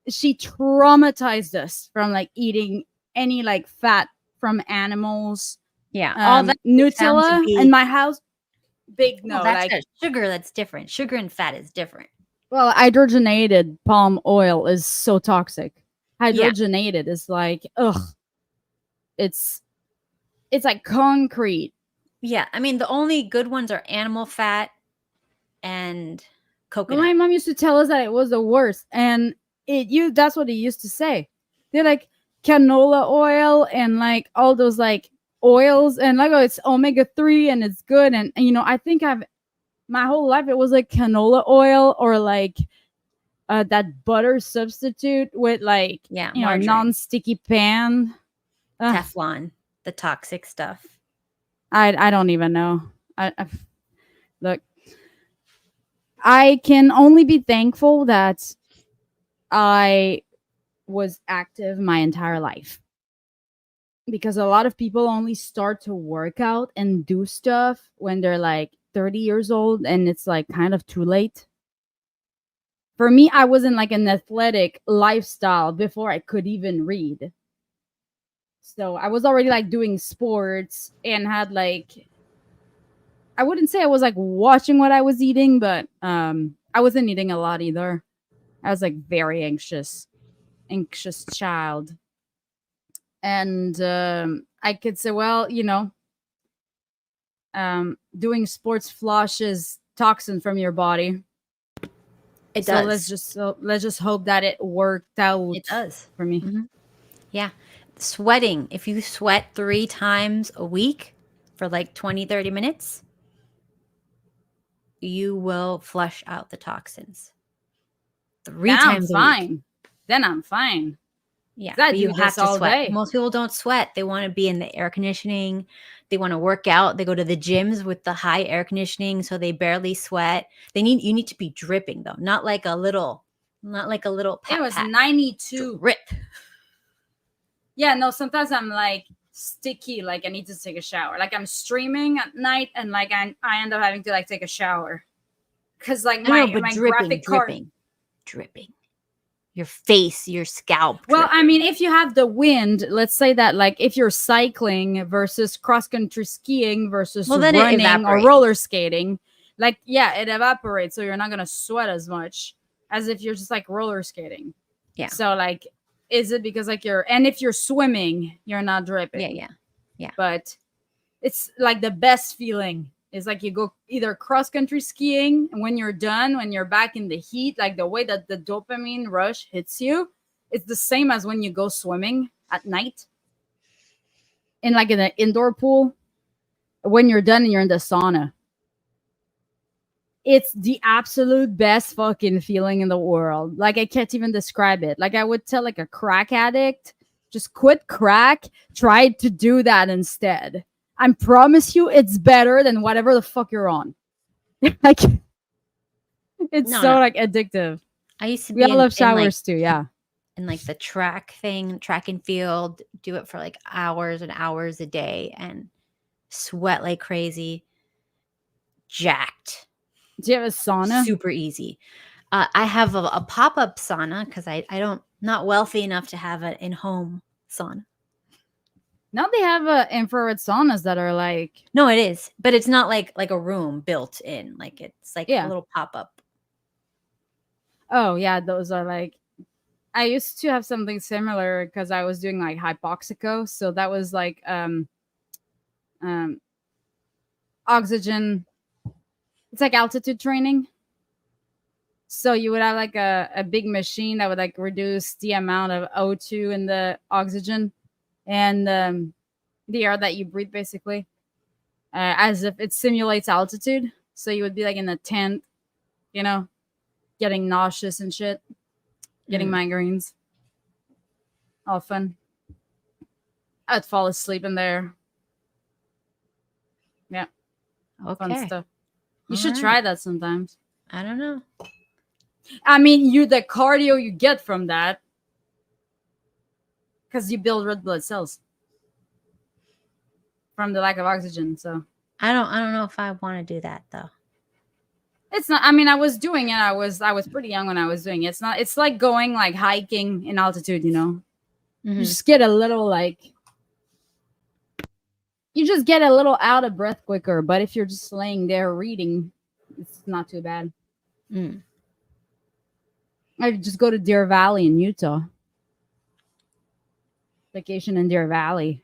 she traumatized us from like eating any like fat from animals. Yeah. All that found to Nutella be- in my house, big no. well, that's like good. Sugar, that's different. Sugar and fat is different. well, hydrogenated palm oil is so toxic. Hydrogenated is like ugh. It's like concrete. Yeah. I mean, the only good ones are animal fat and Well, coconut. my mom used to tell us that it was the worst, and that's what he used to say. They're like canola oil and like all those like oils and like, oh, it's omega-3 and it's good. And you know, I think my whole life it was like canola oil or like that butter substitute with like, Yeah, you know, margarine. non-sticky pan. Teflon, the toxic stuff. I don't even know. Look, I can only be thankful that I was active my entire life, because a lot of people only start to work out and do stuff when they're like 30 years old, and it's like kind of too late. For me, I was in like an athletic lifestyle before I could even read. So I was already like doing sports and had like, I wouldn't say I was like watching what I was eating, but I wasn't eating a lot either. I was like very anxious child. And I could say, well, you know, doing sports flushes toxin from your body. It So does. let's just hope that it worked out. It does. For me. Mhm. Yeah. Sweating. If you sweat 3 times a week for like 20, 30 minutes, you will flush out the toxins. 3 times a week. Then I'm fine. Yeah, I but you do have this to all sweat. day. Most people don't sweat. They want to be in the air conditioning. They want to work out. They go to the gyms with the high air conditioning, so they barely sweat. You need to be dripping though, not like a little pat, It was pat. 92. Drip. Yeah, no, sometimes I'm like sticky, like I need to take a shower. Like I'm streaming at night and like I end up having to like take a shower. Cause like my dripping, graphic card. dripping. Your face, your scalp. Well, dripping. I mean, if you have the wind, let's say that like if you're cycling versus cross country skiing versus then it running or evaporates. roller skating, like yeah, it evaporates, so you're not gonna sweat as much as if you're just like roller skating. Yeah. So like, is it because like and if you're swimming, you're not dripping. Yeah. But it's like the best feeling is like you go either cross country skiing, and when you're done, when you're back in the heat, like the way that the dopamine rush hits you, it's the same as when you go swimming at night in like in an indoor pool. When you're done and you're in the sauna, it's the absolute best fucking feeling in the world. Like I can't even describe it. Like I would tell like a crack addict, just quit crack, try to do that instead. I promise you it's better than whatever the fuck you're on. Like it's No. like addictive. I used to We be all love showers too, yeah. in like the track and field, do it for like hours and hours a day and sweat like crazy. Jacked. Do you have a sauna? Super easy. I have a pop-up sauna because I don't not wealthy enough to have an in-home sauna. Now they have infrared saunas that are like, No, it is, but it's not like a room built in. Like it's like Yeah. a little pop-up. oh yeah, those are like. I used to have something similar because I was doing like hypoxico, so that was like oxygen. It's like altitude training. So you would have like a big machine that would like reduce the amount of O2 in the oxygen and the air that you breathe, basically, as if it simulates altitude. So you would be like in a tent, you know, getting nauseous and shit, getting migraines. All fun. I'd fall asleep in there. Yeah, fun Okay. stuff. You All should right. try that sometimes. I don't know. I mean, the cardio you get from that, because you build red blood cells from the lack of oxygen. So I don't know if I want to do that though. it's not. I mean, I was doing it. I was pretty young when I was doing it. It's not. It's like going like hiking in altitude. You know, you just get a little like. You just get a little out of breath quicker. But if you're just laying there reading, it's not too bad. I just go to Deer Valley in Utah. Vacation in Deer Valley.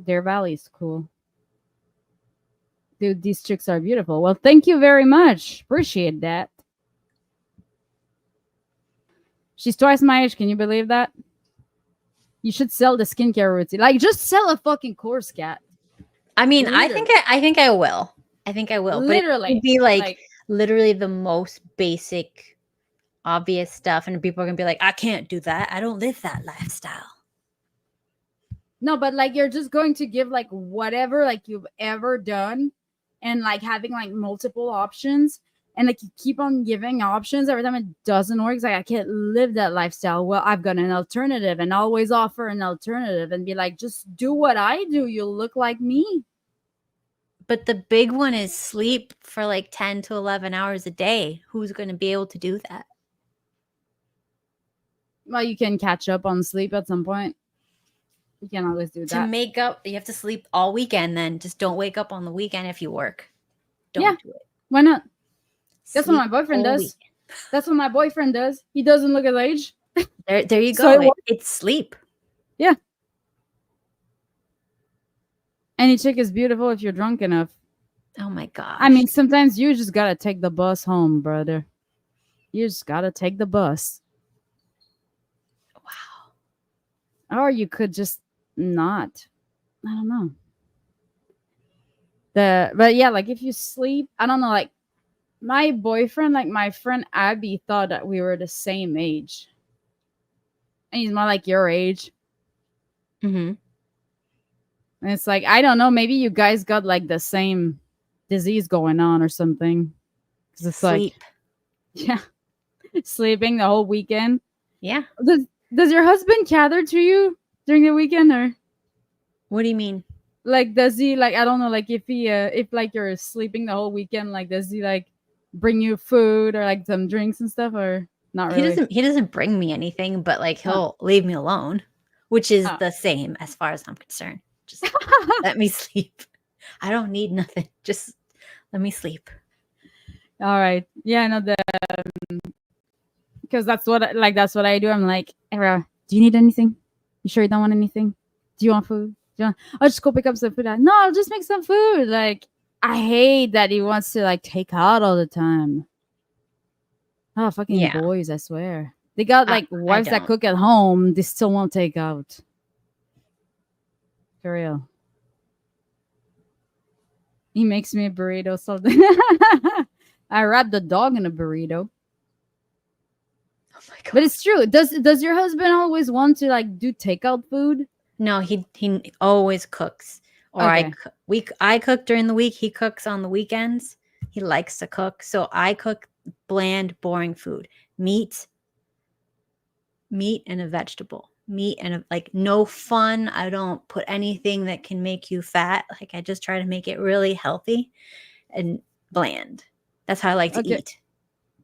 Deer Valley is cool. Dude, these chicks are beautiful. Well, thank you very much. Appreciate that. She's twice my age. Can you believe that? You should sell the skincare routine. Like, just sell a fucking course, cat. I mean, Literally. I think I will. I think I will. Literally. But it would be like literally the most basic, obvious stuff, and people are gonna be like, I can't do that. I don't live that lifestyle. No, but like you're just going to give like whatever like you've ever done, and like having like multiple options, and like you keep on giving options every time it doesn't work. It's like I can't live that lifestyle. Well, I've got an alternative, and always offer an alternative, and be like, just do what I do. You'll look like me. But the big one is sleep for like 10 to 11 hours a day. Who's going to be able to do that? Well, you can catch up on sleep at some point. You can't always do To that. make up, you have to sleep all weekend then. Just don't wake up on the weekend if you work. Don't do it. Why not? That's what Sleep my boyfriend all does. weekend. That's what my boyfriend does. He doesn't look his age. There you So go. It's sleep. Yeah. Any chick is beautiful if you're drunk enough. Oh my gosh. I mean, sometimes you just gotta take the bus home, brother. You just gotta take the bus. wow. Or you could just not. I don't know. But yeah, like if you sleep, I don't know, like my boyfriend, like my friend Abby thought that we were the same age. And he's more like your age. Mm-hmm. And it's like, I don't know, maybe you guys got like the same disease going on or something. Because it's Sleep. like, yeah, sleeping the whole weekend. Yeah. Does your husband gather to you during the weekend, or What do you mean? like does he like, I don't know, like if he if like you're sleeping the whole weekend, like does he like bring you food or like some drinks and stuff, or not really? He doesn't bring me anything, but like he'll leave me alone, which is Oh. the same as far as I'm concerned. Just let me sleep. I don't need nothing. Just let me sleep. All right. Yeah, no, because that's what I do. I'm like, Era, do you need anything? You sure you don't want anything? Do you want food? I'll just go pick up some food. No, I'll just make some food. Like, I hate that he wants to like take out all the time. Oh, fucking Yeah. boys, I swear. They got like wives that don't. cook at home. They still won't take out. For real. He makes me a burrito something. I wrap the dog in a burrito. Oh my god. But it's true. Does your husband always want to like do takeout food? No, he always cooks. Or Okay. I cook during the week. He cooks on the weekends. He likes to cook. So I cook bland, boring food. Meat, meat and a vegetable. Meat and like no fun. I don't put anything that can make you fat. Like I just try to make it really healthy and bland. That's how I like to Okay. eat.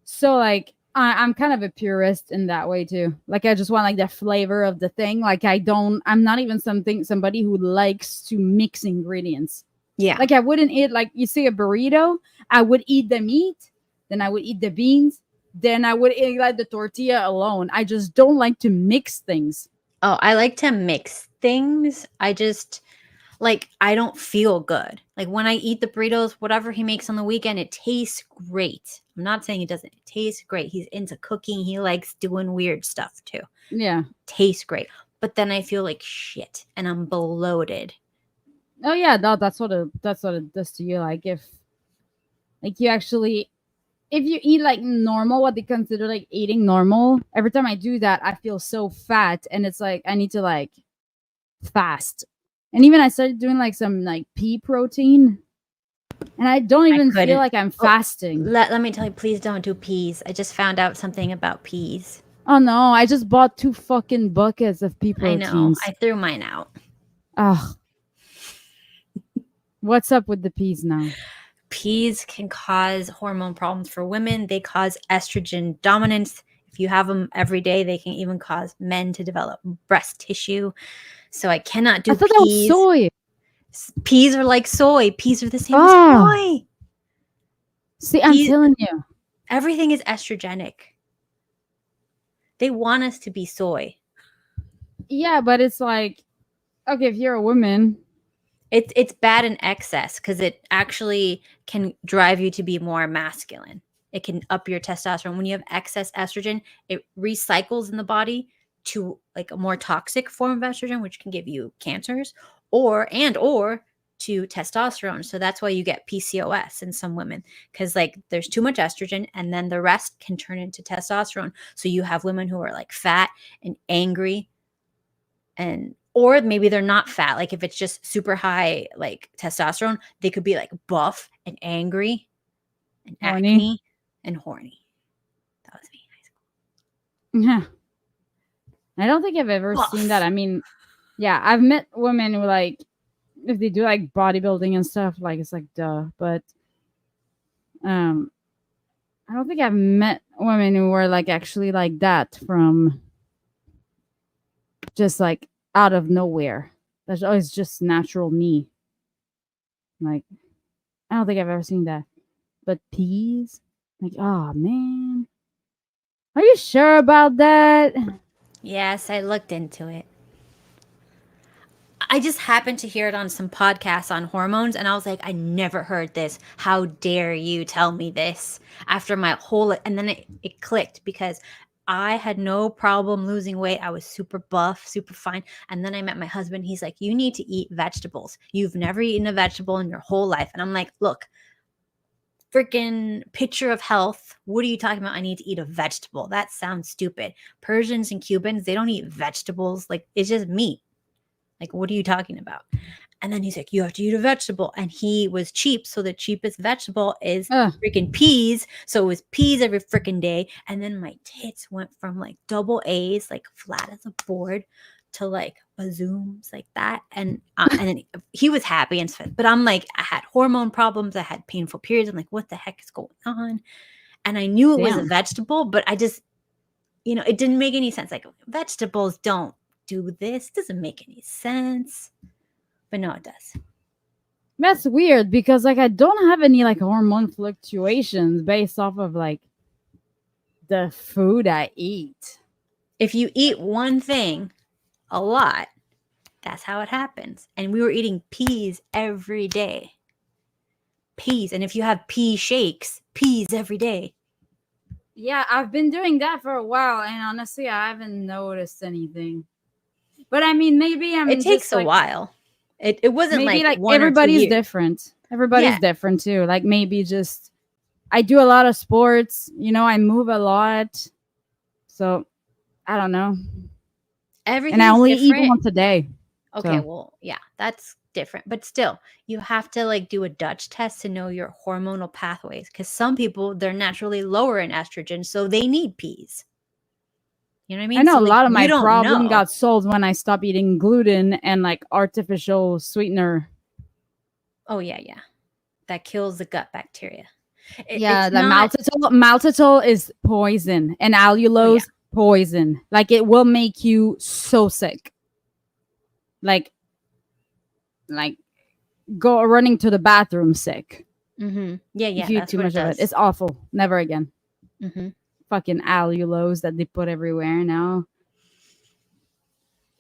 So like I'm kind of a purist in that way too. Like I just want like the flavor of the thing. Like I'm not even somebody who likes to mix ingredients. Yeah. Like I wouldn't eat, like you see a burrito, I would eat the meat, then I would eat the beans, then I would eat like the tortilla alone. I just don't like to mix things. Oh, I like to mix things. I just like I don't feel good. Like when I eat the burritos, whatever he makes on the weekend, it tastes great. I'm not saying it doesn't. It tastes great. He's into cooking. He likes doing weird stuff too. Yeah. Tastes great. But then I feel like shit and I'm bloated. Oh yeah, no, that's what it does to you. Like if like you actually if you eat like normal, what they consider like eating normal, every time I do that, I feel so fat, and it's like I need to like fast. And even I started doing like some like pea protein, and I don't even couldn't. feel like I'm Oh, fasting. Let me tell you, please don't do peas. I just found out something about peas. Oh no, I just bought 2 fucking buckets of pea I know. proteins. I threw mine out. Ugh. What's up with the peas now? Peas can cause hormone problems for women. They cause estrogen dominance. If you have them every day, they can even cause men to develop breast tissue. So I cannot do I thought that was peas. soy. Peas are like soy. Peas are the same Ah. as soy. See, I'm telling you. Everything is estrogenic. They want us to be soy. Yeah, but it's like, okay, if you're a woman, It's bad in excess because it actually can drive you to be more masculine. It can up your testosterone. When you have excess estrogen, it recycles in the body to like a more toxic form of estrogen, which can give you cancers or to testosterone. So that's why you get PCOS in some women because like there's too much estrogen and then the rest can turn into testosterone. So you have women who are like fat and angry and or maybe they're not fat. Like if it's just super high like testosterone, they could be like buff and angry and Horny. acne and horny. That was me in high school. yeah. I don't think I've ever Buff. seen that. I mean, yeah, I've met women who like, if they do like bodybuilding and stuff, like it's like duh. But I don't think I've met women who were like actually like that from just like out of nowhere. That's always just natural me. Like, I don't think I've ever seen that. But peas, like, oh man, are you sure about that? Yes, I looked into it. I just happened to hear it on some podcasts on hormones, and I was like, I never heard this. How dare you tell me this? After my whole, and then it clicked because I had no problem losing weight. I was super buff, super fine. And then I met my husband. He's like, you need to eat vegetables. You've never eaten a vegetable in your whole life. And I'm like, look, freaking picture of health. What are you talking about? I need to eat a vegetable. That sounds stupid. Persians and Cubans, they don't eat vegetables. Like, it's just meat. Like, what are you talking about? And then he's like, you have to eat a vegetable. And he was cheap. So the cheapest vegetable is freaking peas. So it was peas every freaking day. And then my tits went from like double A's, like flat as a board, to like bazooms like that. And then he was happy and stuff. But I'm like, I had hormone problems. I had painful periods. I'm like, what the heck is going on? And I knew it was a vegetable, but I just, it didn't make any sense. Like vegetables don't do this. It doesn't make any sense. But no, it does. That's weird because like I don't have any like hormone fluctuations based off of like the food I eat. If you eat one thing a lot, that's how it happens. And we were eating peas every day. Peas. And if you have pea shakes, peas every day. Yeah, I've been doing that for a while, and honestly, I haven't noticed anything. But I mean, maybe it takes a while. It wasn't maybe like one everybody's or 2 years. different. Everybody's different too. Like maybe just I do a lot of sports, I move a lot. So I don't know. Everything. And I only eat once a day. Okay, so. well, yeah, that's different. But still, you have to like do a Dutch test to know your hormonal pathways. Because some people, they're naturally lower in estrogen, so they need peas. You know what I mean? I know So, a like, lot of you my don't problem know. got solved when I stopped eating gluten and like artificial sweetener. Oh yeah, yeah. That kills the gut bacteria. Yeah, It's the not. maltitol is poison, and allulose poison. Like it will make you so sick. Like go running to the bathroom sick Mm-hmm. Yeah, yeah. if you eat That's too what much it of it. does. It's awful. Never again. Mm-hmm. Fucking allulose that they put everywhere now.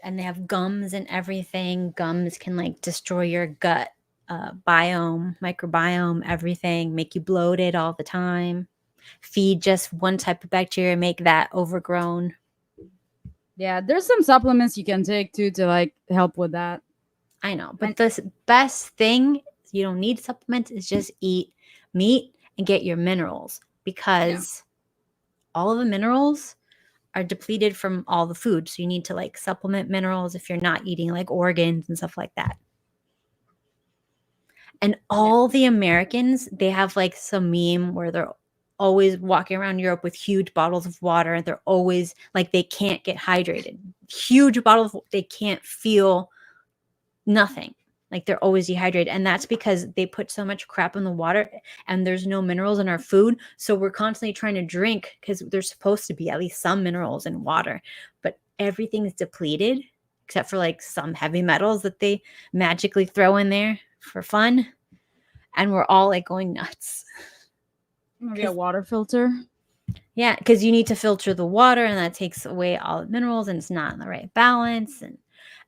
And they have gums and everything. Gums can like destroy your gut biome, microbiome, everything, make you bloated all the time. Feed just one type of bacteria, make that overgrown. Yeah, there's some supplements you can take too to like help with that. I know, And- but the best thing, you don't need supplements, is just eat meat and get your minerals, because all of the minerals are depleted from all the food. So you need to like supplement minerals if you're not eating like organs and stuff like that. And all the Americans, they have like some meme where they're always walking around Europe with huge bottles of water, and they're always like, they can't get hydrated. Huge bottles, they can't feel nothing. Like they're always dehydrated. And that's because they put so much crap in the water, and there's no minerals in our food. So we're constantly trying to drink because there's supposed to be at least some minerals in water, but everything is depleted except for like some heavy metals that they magically throw in there for fun. And we're all like going nuts. Maybe a water filter. Yeah, because you need to filter the water, and that takes away all the minerals, and it's not in the right balance.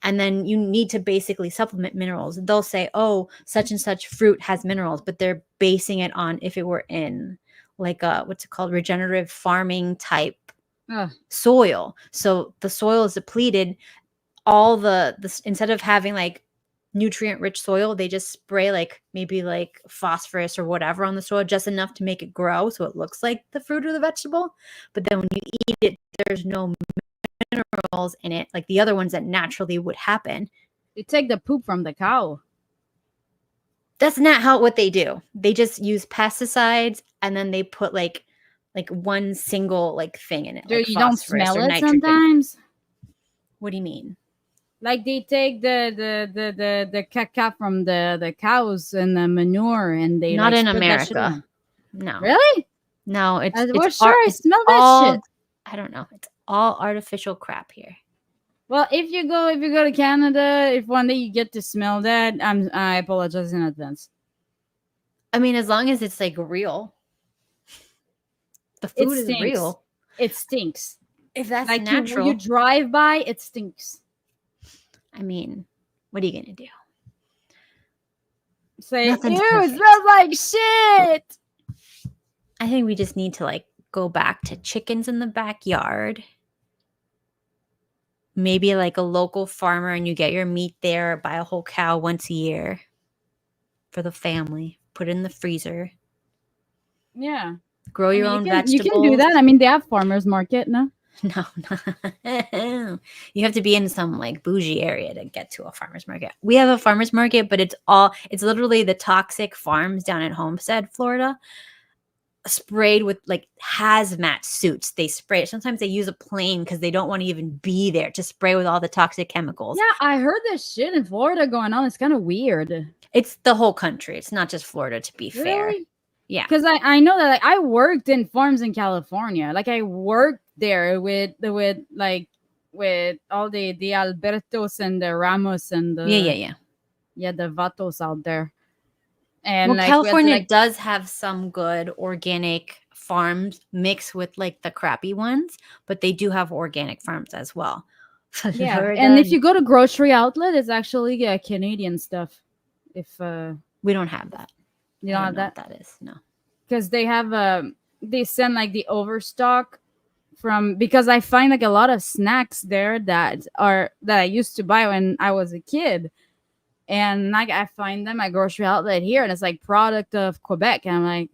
And then you need to basically supplement minerals. They'll say, oh, such and such fruit has minerals, but they're basing it on if it were in like a, what's it called, regenerative farming type soil. So the soil is depleted. All the instead of having like nutrient rich soil, they just spray like maybe like phosphorus or whatever on the soil, just enough to make it grow so it looks like the fruit or the vegetable. But then when you eat it, there's no minerals in it like the other ones that naturally would happen. They take the poop from the cow. That's not how what they do. They just use pesticides, and then they put like one single like thing in it, like You don't phosphorus smell or it nitrogen. sometimes. What do you mean? Like they take the caca from the cows and the manure, and they Not like in spread that shit America. around. No. Really? No, Well, it's sure, I it's smell that all, shit. I don't know. It's all artificial crap here. Well, if you go to Canada, if one day you get to smell that, I apologize in advance. I mean, as long as it's like real. The food is stinks. real. It stinks. If that's Like natural, you drive by, it stinks. I mean, what are you gonna do? Say, Nothing's ew, it perfect. smells like shit. I think we just need to like go back to chickens in the backyard. Maybe like a local farmer, and you get your meat there, buy a whole cow once a year for the family. Put it in the freezer. Yeah. Grow your own vegetables. You can do that. I mean, they have farmers market, no? No. You have to be in some like bougie area to get to a farmer's market. We have a farmer's market, but it's literally the toxic farms down in Homestead, Florida, sprayed with like hazmat suits. They spray it. Sometimes they use a plane because they don't want to even be there to spray with all the toxic chemicals. Yeah, I heard this shit in Florida going on. It's kind of weird. It's the whole country. It's not just Florida, to be fair. Really? Yeah. Because I know that like I worked in farms in California. Like I worked there with all the Albertos and the Ramos and the the Vatos out there. And well, like, California does have some good organic farms mixed with like the crappy ones, but they do have organic farms as well. Yeah, and if you go to grocery outlet, it's actually Canadian stuff. If we don't have that, you don't have that. What that is no, because they have they send like the overstock from, because I find like a lot of snacks there that I used to buy when I was a kid. And like I find them at grocery outlet here, and it's like product of Quebec. And I'm like,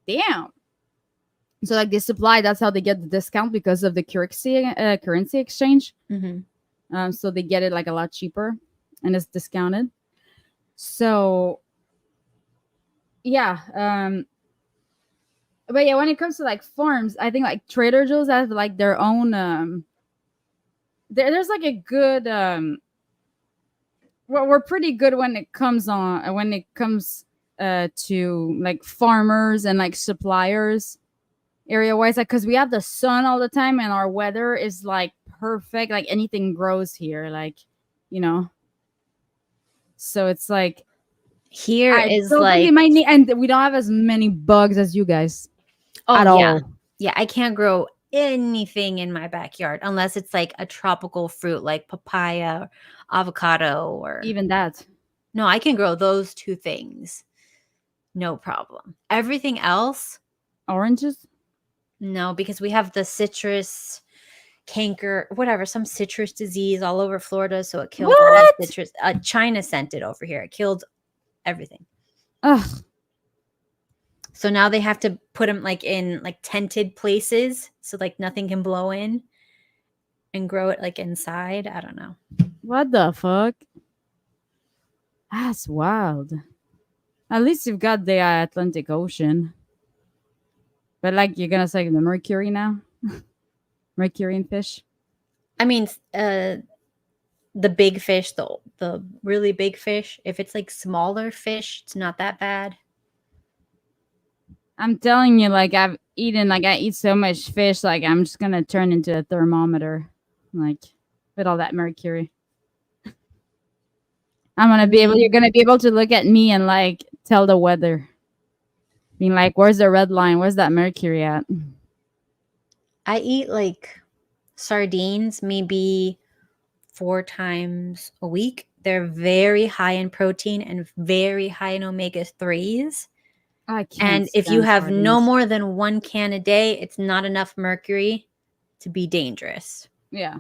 damn. So like they supply, that's how they get the discount, because of the currency exchange. Mm-hmm. So they get it like a lot cheaper, and it's discounted. So yeah. But yeah, when it comes to like farms, I think like Trader Joe's have like their own there's like a good well, we're pretty good when it comes to like farmers and like suppliers area wise, like because we have the sun all the time and our weather is like perfect, like anything grows here, like, you know, so it's like Here I is don't think like, it might need, and we don't have as many bugs as you guys oh at yeah, all. yeah. I can't grow anything in my backyard unless it's like a tropical fruit like papaya, or avocado, or Even that. no. I can grow those two things, no problem. Everything else, Oranges. no, because we have the citrus canker, whatever, some citrus disease all over Florida, so it killed all What? the citrus. China sent it over here. It killed everything. Ugh. So now they have to put them like in like tented places so like nothing can blow in and grow it like inside. I don't know. What the fuck? That's wild. At least you've got the Atlantic Ocean. But like you're gonna say the mercury now? Mercurian fish? I mean, the big fish, the really big fish, if it's like smaller fish, it's not that bad. I'm telling you, like I eat so much fish, like I'm just gonna turn into a thermometer. Like with all that mercury. You're gonna be able to look at me and like tell the weather. Being like, where's the red line? Where's that mercury at? I eat like sardines maybe 4 times a week. They're very high in protein and very high in omega 3s. I can't. And if you stand have no sardines. more than 1 can a day, it's not enough mercury to be dangerous. Yeah.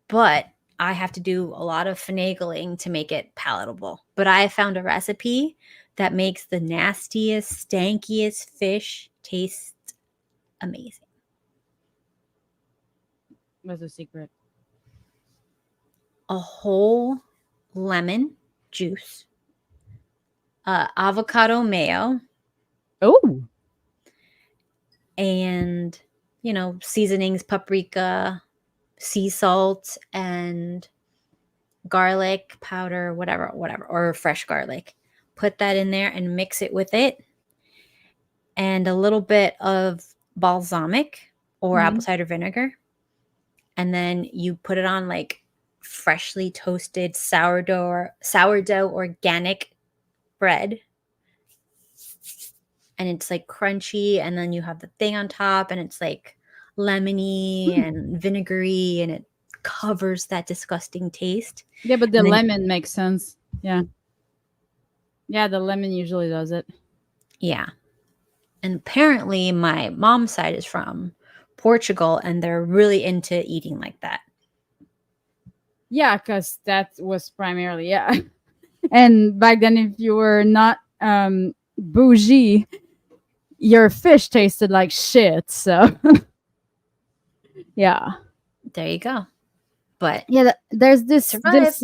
But I have to do a lot of finagling to make it palatable. But I found a recipe that makes the nastiest, stankiest fish taste amazing. What's the secret? A whole lemon juice, avocado mayo, Oh. and, you know, seasonings, paprika, sea salt, and garlic powder, whatever, or fresh garlic. Put that in there and mix it with it. And a little bit of balsamic or apple cider vinegar. And then you put it on like freshly toasted sourdough organic bread. And it's like crunchy. And then you have the thing on top and it's like lemony and vinegary and it covers that disgusting taste. Yeah, but the And then- lemon makes sense. Yeah. Yeah, the lemon usually does it. Yeah. And apparently my mom's side is from Portugal and they're really into eating like that. Yeah, because that was primarily, yeah. And back then, if you were not bougie, your fish tasted like shit. So, yeah. There you go. But Yeah, there's this Survive.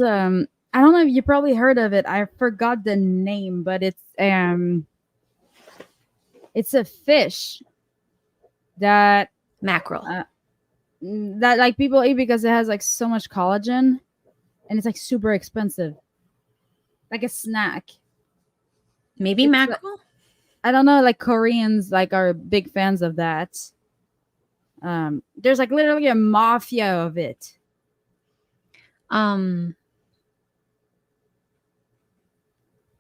I don't know if you probably heard of it. I forgot the name, but it's a fish that mackerel. that like people eat because it has like so much collagen and it's like super expensive. Like a snack. Maybe it's mackerel? I don't know, like Koreans like are big fans of that. There's like literally a mafia of it.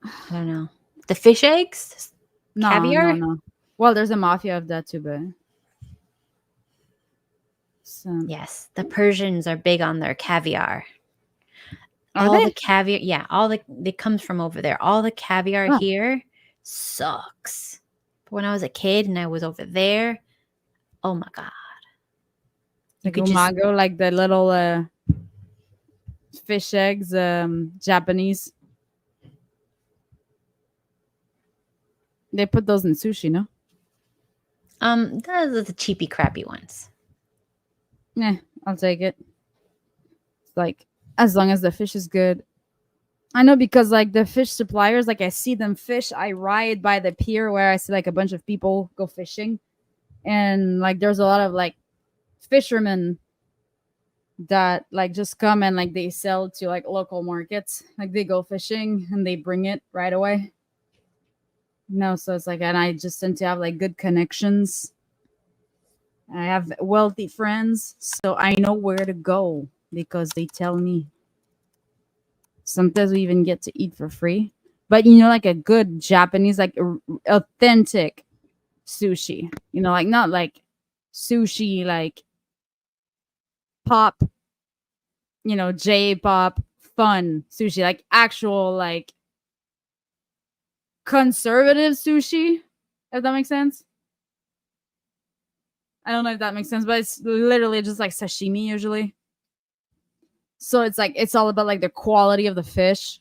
I don't know. The fish eggs? No, Caviar? no. Well, there's a mafia of that too, but so Yes. The Persians are big on their caviar. Are all they? the caviar, yeah, it comes from over there. All the caviar Huh. here sucks. But when I was a kid and I was over there, oh my god. like could just- umago, like the little fish eggs, Japanese. They put those in sushi, no? Those are the cheapy crappy ones. Yeah, I'll take it. It's like as long as the fish is good. I know because like the fish suppliers, like I see them fish. I ride by the pier where I see like a bunch of people go fishing, and like there's a lot of like fishermen that like just come and like they sell to like local markets. Like they go fishing and they bring it right away. No, so it's like, and I just tend to have like good connections. I have wealthy friends, so I know where to go because they tell me. Sometimes we even get to eat for free. But you know, like a good Japanese, like authentic sushi. You know, like not like sushi, like pop, you know, J-pop fun sushi, like actual, like conservative sushi, if that makes sense. I don't know if that makes sense, but it's literally just like sashimi usually. So it's like it's all about like the quality of the fish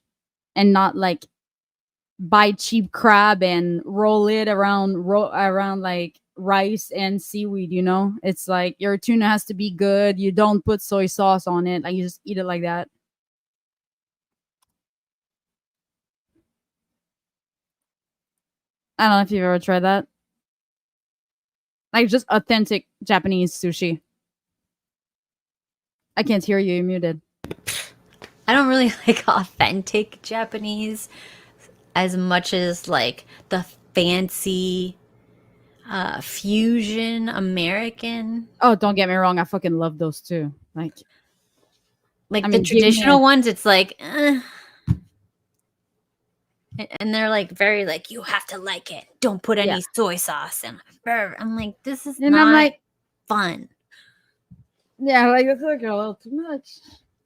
and not like buy cheap crab and roll it around like rice and seaweed, you know? It's like your tuna has to be good. You don't put soy sauce on it. Like you just eat it like that. I don't know if you've ever tried that. Like just authentic Japanese sushi. I can't hear you. You're muted. I don't really like authentic Japanese as much as like the fancy fusion American. Oh, don't get me wrong. I fucking love those too. Like Like I the mean, give me traditional a- ones, it's like, and they're like very like you have to like it. Don't put any Yeah. soy sauce in. I'm like, this is And not I'm like, fun. yeah, like it's like a little too much.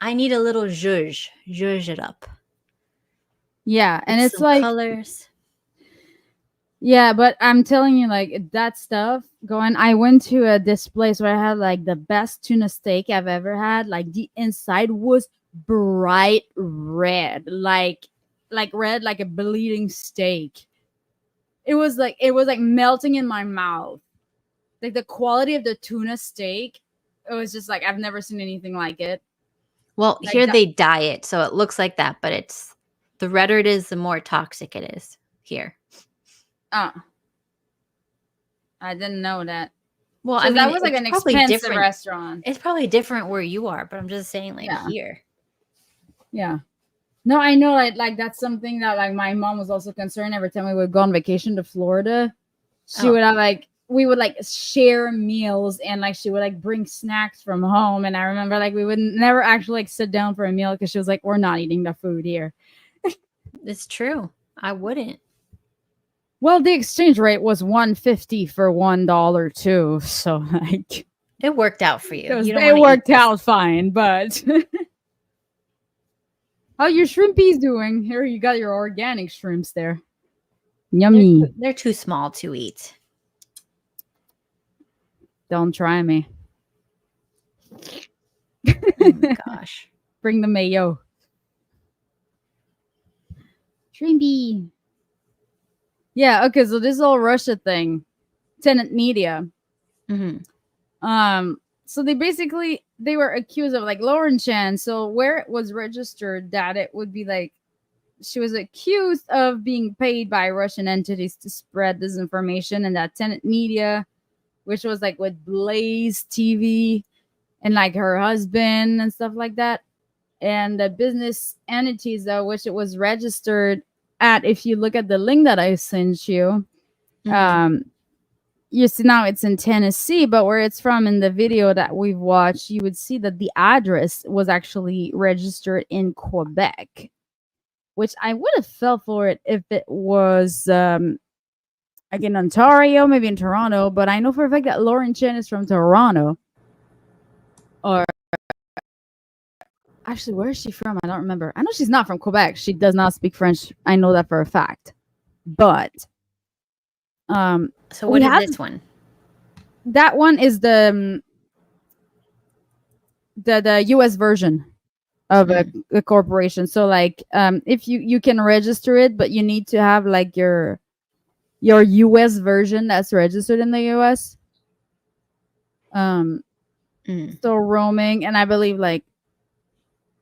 I need a little zhuzh it up. Yeah, and With it's some like colors. yeah, but I'm telling you, like that stuff going. I went to this place where I had like the best tuna steak I've ever had. Like the inside was bright red, like red, like a bleeding steak. It was like melting in my mouth. Like the quality of the tuna steak, it was just like I've never seen anything like it. Well, Like here that- they dye it, so it looks like that, but it's the redder it is, the more toxic it is here. I didn't know that. Well, So I mean, that was like it's an probably expensive different. restaurant. It's probably different where you are, but I'm just saying, like Yeah. here. Yeah. No, I know like that's something that like my mom was also concerned every time we would go on vacation to Florida. She Oh. would have like we would like share meals and like she would like bring snacks from home. And I remember like we would never actually like sit down for a meal because she was like, we're not eating the food here. It's true. I wouldn't. Well, the exchange rate was $1.50 for $1 too. So like It worked out for you. You don't it wanna eat worked this. out fine, but how your shrimpies doing? Here you got your organic shrimps there. Yummy. They're too small to eat. Don't try me. Oh my gosh. Bring the mayo. Shrimpy. Yeah, okay, so this whole Russia thing, Tenant Media. hmm So they were accused of like Lauren Chen. So where it was registered that it would be like she was accused of being paid by Russian entities to spread disinformation, and that Tenant Media, which was like with Blaze TV and like her husband and stuff like that. And the business entities though, which it was registered at, if you look at the link that I sent you, you see now it's in Tennessee, but where it's from in the video that we've watched, you would see that the address was actually registered in Quebec, which I would have felt for it if it was like in Ontario, maybe in Toronto, but I know for a fact that Lauren Chen is from Toronto. Or actually, where is she from? I don't remember. I know she's not from Quebec. She does not speak French. I know that for a fact. But So what we is have- this one? that one is the US version of a corporation. So like if you can register it, but you need to have like your US version that's registered in the US. So roaming, and I believe like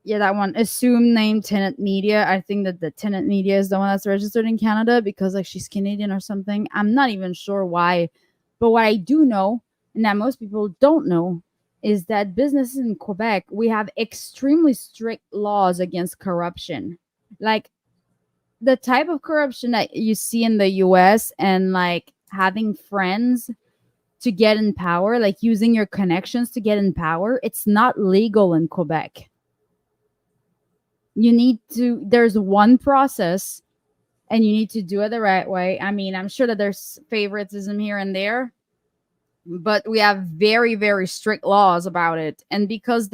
yeah, that one, assume name Tenant Media. I think that the Tenant Media is the one that's registered in Canada because like she's Canadian or something. I'm not even sure why, but what I do know, and that most people don't know, is that businesses in Quebec, we have extremely strict laws against corruption. Like the type of corruption that you see in the US and like having friends to get in power, like using your connections to get in power, it's not legal in Quebec. There's one process and you need to do it the right way. I mean, I'm sure that there's favoritism here and there, but we have very, very strict laws about it. And because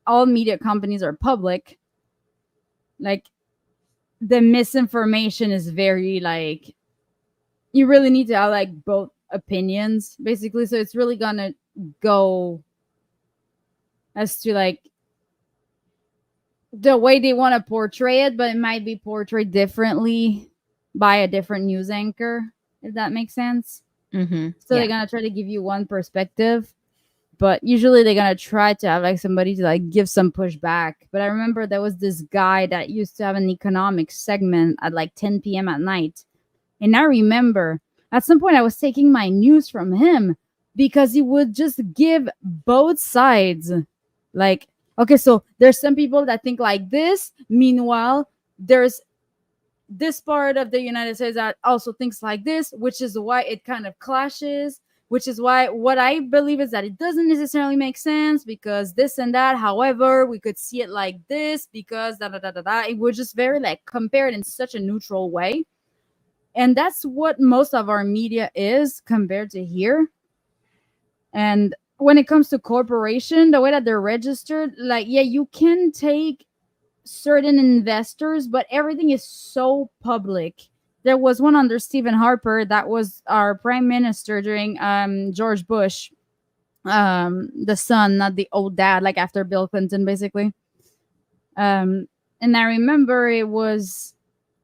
all media companies are public, like the misinformation is very like, you really need to have like both opinions basically. So it's really gonna go as to like the way they want to portray it, but it might be portrayed differently by a different news anchor, if that makes sense. Mm-hmm. So they're gonna try to give you one perspective, but usually they're gonna try to have like somebody to like give some pushback. But I remember there was this guy that used to have an economics segment at like 10 p.m. at night, and I remember at some point I was taking my news from him because he would just give both sides. Like, okay, so there's some people that think like this. Meanwhile, there's this part of the United States that also thinks like this, which is why it kind of clashes, which is why what I believe is that it doesn't necessarily make sense because this and that. However, we could see it like this because da da da da da. It was just very like compared in such a neutral way. And that's what most of our media is compared to here. And when it comes to corporation, the way that they're registered, like, yeah, you can take certain investors, but everything is so public. There was one under Stephen Harper that was our prime minister during George Bush, the son, not the old dad, like after Bill Clinton, basically. And I remember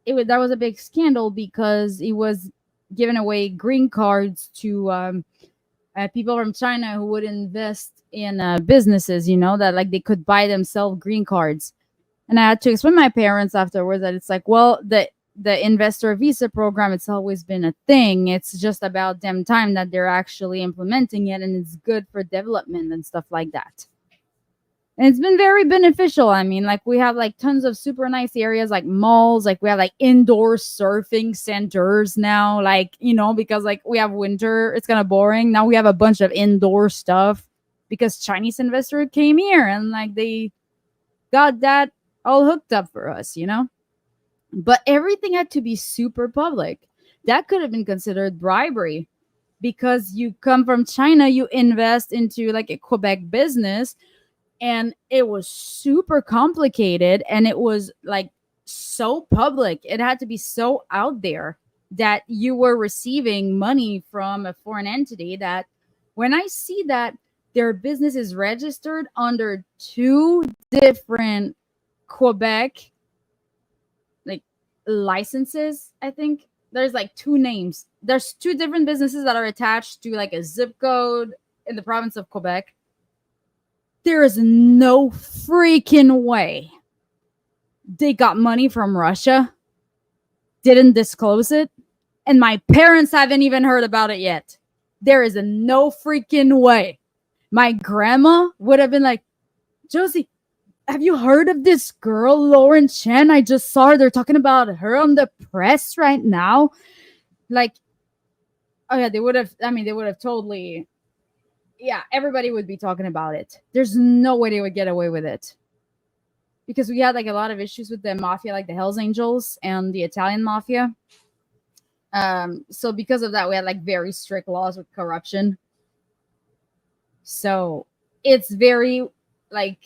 that was a big scandal because he was giving away green cards to people from China who would invest in businesses, that like they could buy themselves green cards. And I had to explain to my parents afterwards that it's like, well, the investor visa program, it's always been a thing. It's just about damn time that they're actually implementing it, and it's good for development and stuff like that. And it's been very beneficial. I mean, like we have like tons of super nice areas like malls, like we have like indoor surfing centers now, like, because like we have winter, it's kind of boring. Now we have a bunch of indoor stuff because Chinese investor came here and like they got that all hooked up for us, But everything had to be super public. That could have been considered bribery because you come from China, you invest into like a Quebec business, and it was super complicated and it was like so public. It had to be so out there that you were receiving money from a foreign entity. That when I see that their business is registered under 2 different Quebec like licenses, I think there's like 2 names. There's 2 different businesses that are attached to like a zip code in the province of Quebec. There is no freaking way they got money from Russia, didn't disclose it, and my parents haven't even heard about it yet. There is no freaking way. My grandma would have been like, Josie, have you heard of this girl, Lauren Chen? I just saw her. They're talking about her on the press right now. Like, oh yeah, they would have totally, yeah, everybody would be talking about it. There's no way they would get away with it. Because we had like a lot of issues with the mafia, like the Hells Angels and the Italian mafia. So because of that, we had like very strict laws with corruption. So it's very like,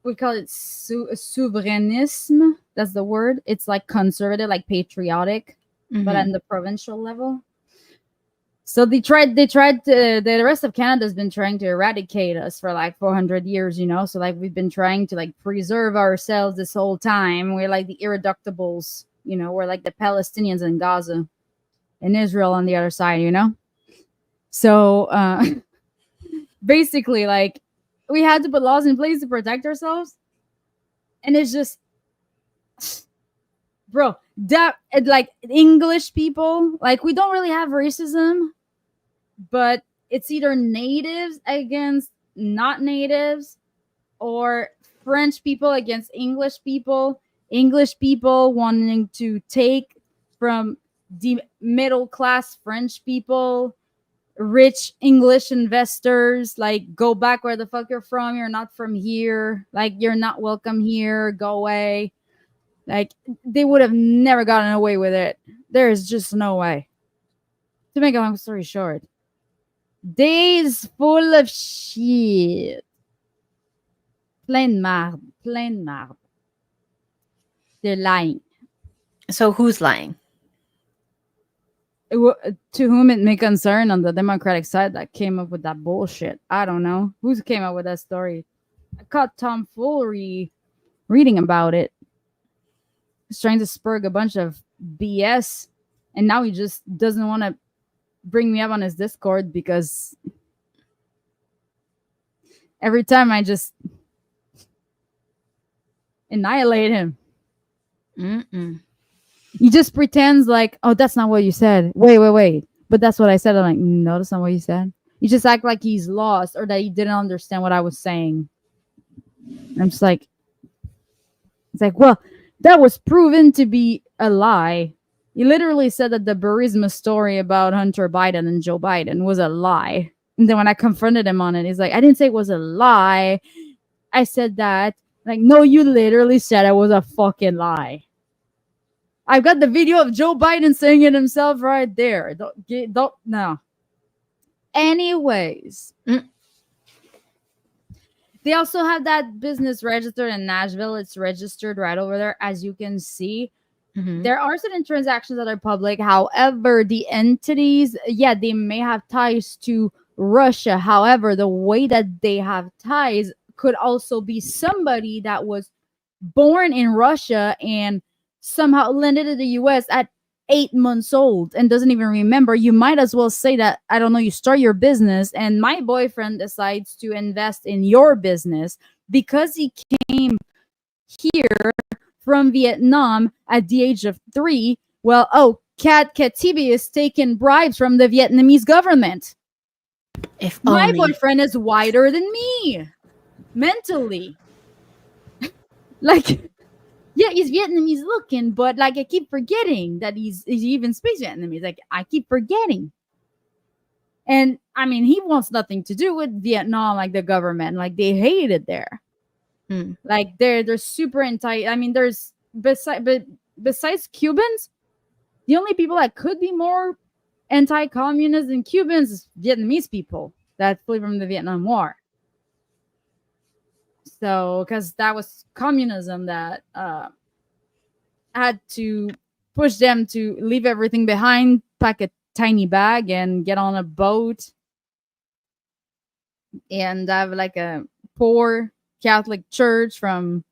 we call it souverainisme. That's the word. It's like conservative, like patriotic, but on the provincial level. So the rest of Canada has been trying to eradicate us for like 400 years, So like we've been trying to like preserve ourselves this whole time. We're like the irreductibles, we're like the Palestinians in Gaza and Israel on the other side, So basically like we had to put laws in place to protect ourselves. And it's just, bro, that like English people, like we don't really have racism, but it's either natives against not natives, or French people against English people wanting to take from the middle class French people, rich English investors, like, go back where the fuck you're from. You're not from here. Like, you're not welcome here. Go away. Like, they would have never gotten away with it. There is just no way. To make a long story short, days full of shit. Plein marde. Plein marde. They're lying. So who's lying? To whom it may concern, on the Democratic side that came up with that bullshit. I don't know. Who came up with that story? I caught Tom Foolery reading about it. He's trying to spur a bunch of BS, and now he just doesn't want to bring me up on his Discord because every time I just annihilate him. He just pretends like, oh, that's not what you said. Wait. But that's what I said. I'm like, no, that's not what you said. You just act like he's lost or that he didn't understand what I was saying. I'm just like, it's like, well, that was proven to be a lie. He literally said that the Burisma story about Hunter Biden and Joe Biden was a lie. And then when I confronted him on it, he's like, I didn't say it was a lie. I said that. Like, no, you literally said it was a fucking lie. I've got the video of Joe Biden saying it himself right there. Don't no. Anyways. They also have that business registered in Nashville. It's registered right over there, as you can see. There are certain transactions that are public. However, the entities, they may have ties to Russia. However, the way that they have ties could also be somebody that was born in Russia and somehow landed in the US at 8 months old and doesn't even remember. You might as well say that, I don't know, you start your business and my boyfriend decides to invest in your business because he came here from Vietnam at the age of 3. Well, Khatibi is taking bribes from the Vietnamese government. If my only. boyfriend is wider than me mentally. Like, yeah, he's Vietnamese looking, but like I keep forgetting that he's even speaks Vietnamese. Like, I keep forgetting. And I mean, he wants nothing to do with Vietnam, like the government. Like, they hate it there. Like, they're super anti. I mean, there's besides Cubans, the only people that could be more anti-communist than Cubans is Vietnamese people that flee from the Vietnam War. So, because that was communism that had to push them to leave everything behind, pack a tiny bag, and get on a boat and have like a poor Catholic church from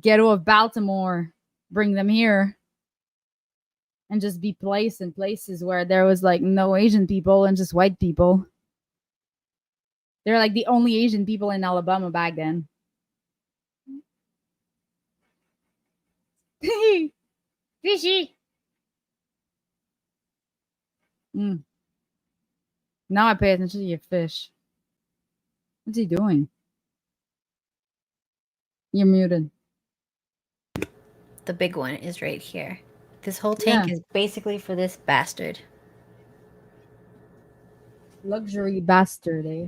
ghetto of Baltimore, bring them here and just be placed in places where there was like no Asian people and just white people. They're like the only Asian people in Alabama back then. Fishy. Now I pay attention to your fish. What's he doing? You're muted. The big one is right here. This whole tank is basically for this bastard. Luxury bastard, eh?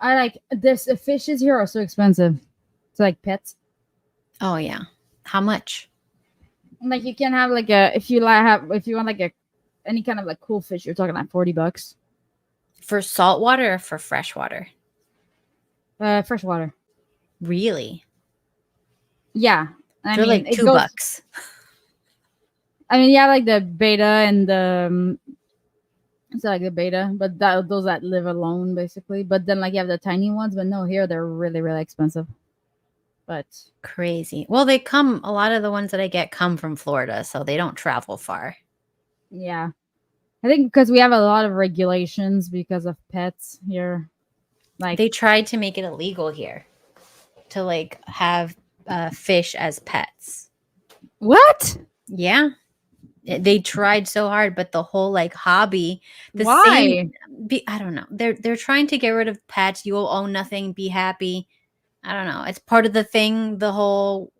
I like this. The fishes here are so expensive. It's like pets. Oh yeah. How much? Like, you can have like if you want like any kind of like cool fish, you're talking like $40 For saltwater or for freshwater? Freshwater. Really? Yeah. I They're mean, like $2. I mean, yeah, like the beta and the it's like the beta, but those that live alone basically. But then like you have the tiny ones, but no, here they're really, really expensive. But crazy. Well, a lot of the ones that I get come from Florida, so they don't travel far. Yeah. I think because we have a lot of regulations because of pets here. Like, they tried to make it illegal here to like have fish as pets. What? Yeah. They tried so hard, but the whole like hobby, the Why? same. I don't know. They're trying to get rid of pets. You will own nothing. Be happy. I don't know. It's part of the thing. The whole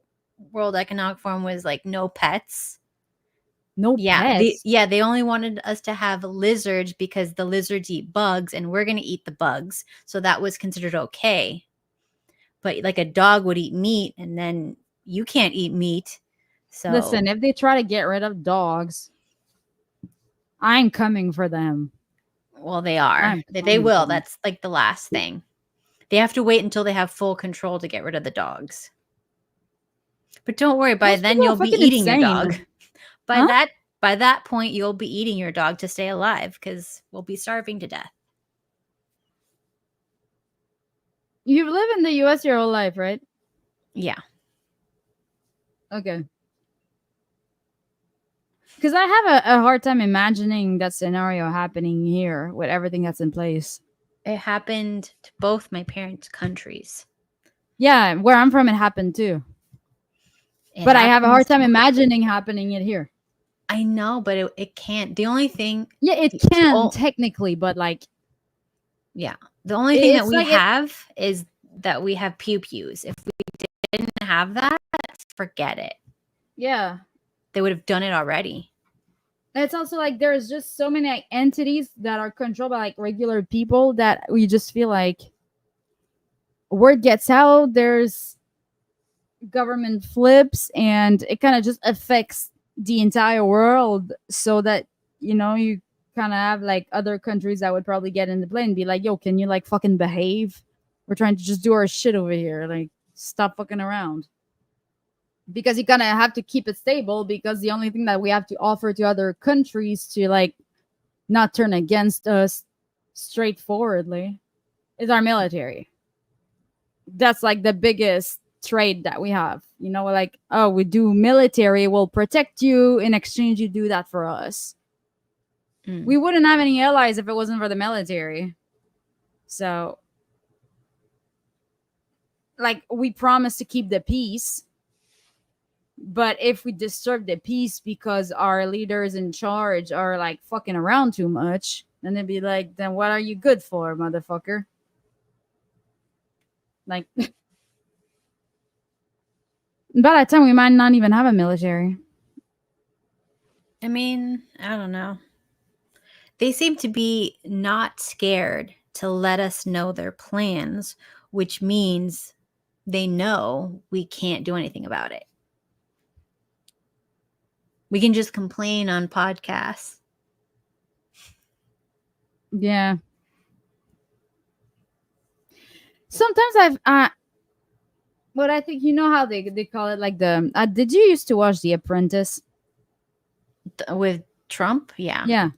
World Economic Forum was like no pets. No pets. They only wanted us to have lizards because the lizards eat bugs, and we're gonna eat the bugs, so that was considered okay. But like a dog would eat meat, and then you can't eat meat. So Listen, if they try to get rid of dogs, I'm coming for them. well, they are. I'm They coming will. for them. That's like the last thing. They have to wait until they have full control to get rid of the dogs. But don't worry, by Those then people are you'll be fucking eating your insane. dog. Huh? By that point, you'll be eating your dog to stay alive because we'll be starving to death. You've lived in the US your whole life, right? Yeah. Okay. Because I have a hard time imagining that scenario happening here with everything that's in place. It happened to both my parents' countries. Yeah, where I'm from, it happened too. It But I have a hard happens- time imagining happening it here. I know, but it can't. The only thing, Yeah, it The- can oh. technically, but like, the only thing that It's we like have is that we have pew-pews. If we didn't have that, forget it. yeah. They would have done it already. It's also like there's just so many like, entities that are controlled by like regular people that we just feel like word gets out, there's government flips, and it kind of just affects the entire world. So that you kind of have like other countries that would probably get into play and be like, "Yo, can you like fucking behave? We're trying to just do our shit over here. Like, stop fucking around." Because you kind of have to keep it stable, because the only thing that we have to offer to other countries to like not turn against us straightforwardly is our military. That's like the biggest trade that we have. Like, oh, we do military, we'll protect you, in exchange you do that for us. Mm. We wouldn't have any allies if it wasn't for the military. So like, we promise to keep the peace, but if we disturb the peace because our leaders in charge are like fucking around too much, then they'd be like, then what are you good for, motherfucker? Like, by that time we might not even have a military. I mean, I don't know. They seem to be not scared to let us know their plans, which means they know we can't do anything about it. We can just complain on podcasts. Yeah. Sometimes what I think, how they call it, like the did you used to watch The Apprentice? With Trump? Yeah.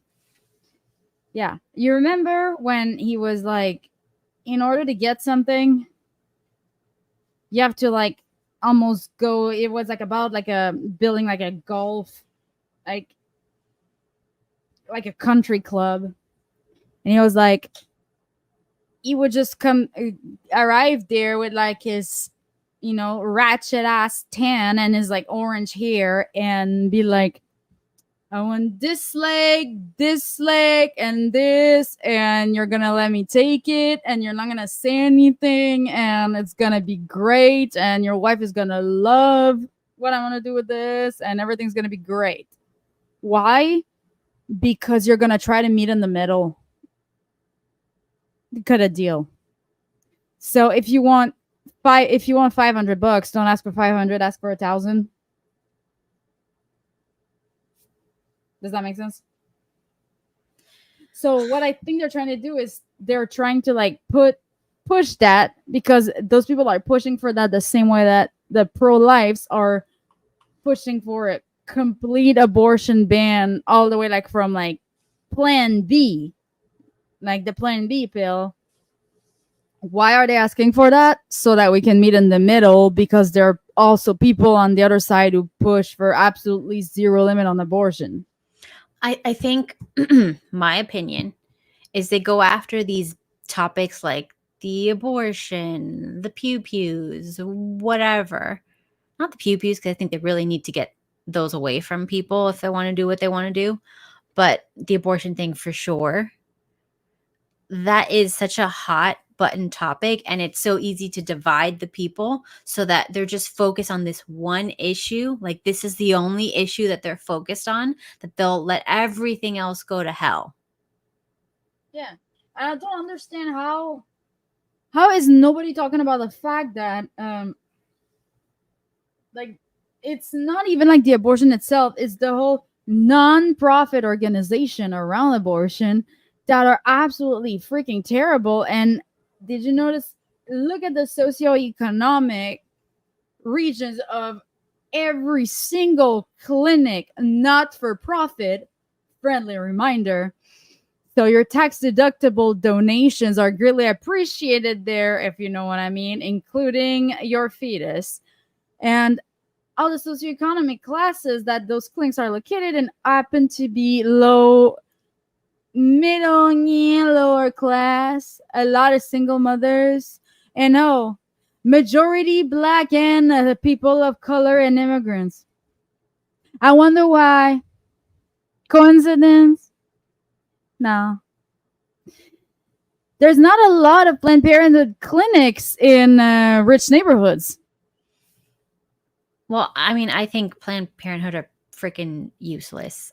Yeah. You remember when he was like, in order to get something, you have to like almost go, it was like about like a building like a golf, like a country club. And he was like, he would just arrive there with like his, ratchet ass tan and his like orange hair, and be like, I want this leg, and this, and you're gonna let me take it, and you're not gonna say anything, and it's gonna be great, and your wife is gonna love what I'm gonna do with this, and everything's gonna be great. Why? Because you're gonna try to meet in the middle. Cut a deal. So if you want $500, don't ask for 500, ask for 1,000. Does that make sense? So what I think they're trying to do is they're trying to like push that, because those people are pushing for that the same way that the pro-lifes are pushing for a complete abortion ban, all the way like from like Plan B, like the Plan B pill. Why are they asking for that? So that we can meet in the middle, because there are also people on the other side who push for absolutely zero limit on abortion. I think my opinion is they go after these topics like the abortion, the pew-pews, whatever. Not the pew-pews, because I think they really need to get those away from people if they want to do what they want to do. But the abortion thing for sure, that is such a hot button topic, and it's so easy to divide the people so that they're just focused on this one issue. Like this is the only issue that they're focused on, that they'll let everything else go to hell. Yeah. And I don't understand how is nobody talking about the fact that like it's not even like the abortion itself, it's the whole non-profit organization around abortion that are absolutely freaking terrible. And did you notice, look at the socioeconomic regions of every single clinic, not for profit, friendly reminder. So your tax deductible donations are greatly appreciated there, if you know what I mean, including your fetus. And all the socioeconomic classes that those clinics are located in happen to be low, middle, lower class, a lot of single mothers, and majority Black and people of color and immigrants. I wonder why. Coincidence? No. There's not a lot of Planned Parenthood clinics in rich neighborhoods. Well, I mean, I think Planned Parenthood are freaking useless.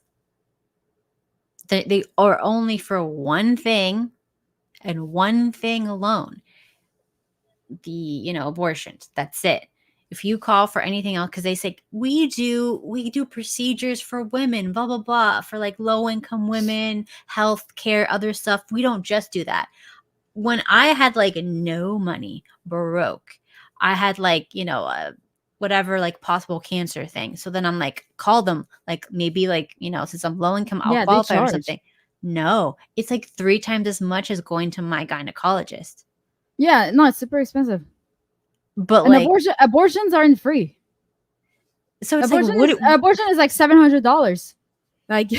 They are only for one thing and one thing alone. The, abortions. That's it. If you call for anything else, because they say we do procedures for women, blah blah blah, for like low income women, health care, other stuff. We don't just do that. When I had like no money, broke, I had like whatever like possible cancer thing. So then I'm like, call them, like maybe like since I'm low income, I'll qualify or something. No, it's like 3 times as much as going to my gynecologist. Yeah, no, it's super expensive. But and like abortions aren't free. So it's abortion is like $700. Like,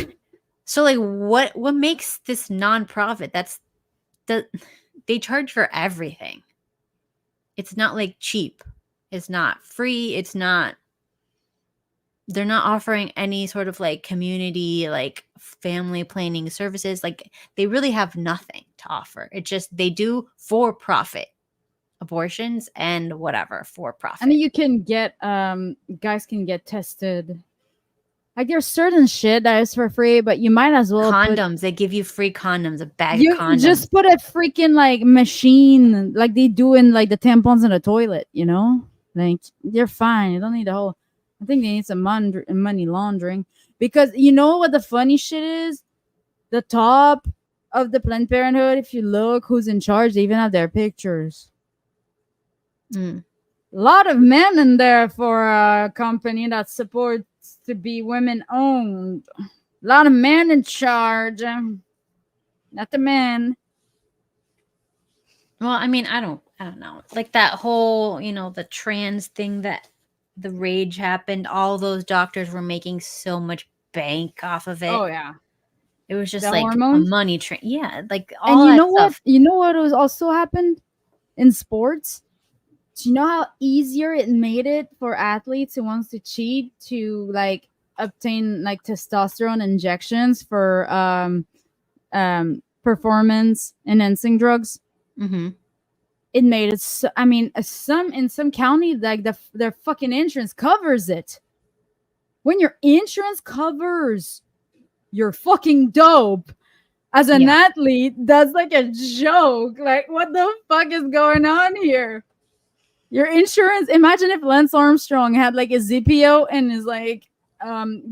so like what makes this nonprofit? They charge for everything. It's not like cheap. It's not free. It's not. They're not offering any sort of like community, like family planning services. Like they really have nothing to offer. It just, they do for profit abortions and whatever for profit. I mean, you can get, guys can get tested. Like there's certain shit that is for free, but you might as well condoms. They give you free condoms, a bag of condoms. Just put a freaking like machine, like they do in like the tampons in the toilet. Like you're fine. You don't need the whole. I think they need some money laundering, because you know what the funny shit is? The top of the Planned Parenthood, if you look who's in charge, they even have their pictures. A lot of men in there for a company that supports to be women owned. A lot of men in charge. Not the men. Well, I mean, I don't know. Like that whole, the trans thing, that the rage happened, all those doctors were making so much bank off of it. Oh yeah. It was just the like hormones? a money train. Yeah, like all and you that know stuff. what? You know what was also happened in sports? Do you know how easier it made it for athletes who wants to cheat to like obtain like testosterone injections for performance enhancing drugs? Mm-hmm. It made it so, I mean, in some county, like their fucking insurance covers it. When your insurance covers your fucking dope as an athlete, that's like a joke. Like, what the fuck is going on here? Your insurance, imagine if Lance Armstrong had like a ZPO and his like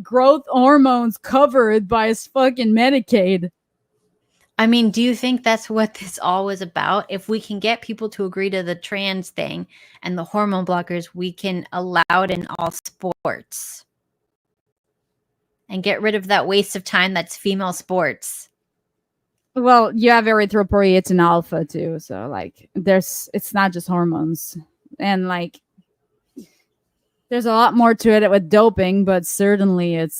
growth hormones covered by his fucking Medicaid. I mean, do you think that's what this all was about? If we can get people to agree to the trans thing and the hormone blockers, we can allow it in all sports and get rid of that waste of time that's female sports. Well, you have erythropoietin and alpha too, so like it's not just hormones. And like there's a lot more to it with doping, but certainly it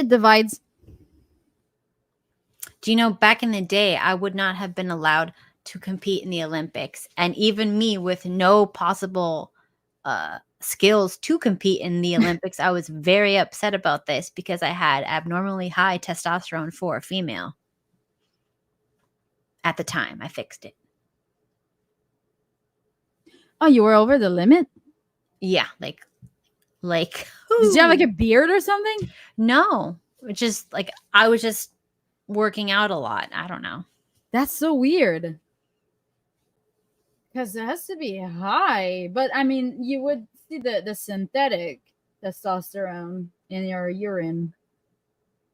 divides. Do you know, back in the day, I would not have been allowed to compete in the Olympics. And even me with no possible skills to compete in the Olympics, I was very upset about this because I had abnormally high testosterone for a female. At the time, I fixed it. Oh, you were over the limit? Yeah, like Did you have like a beard or something? no, just like I was just working out a lot. I don't know. That's so weird. Because it has to be high. But I mean, you would see the synthetic testosterone in your urine.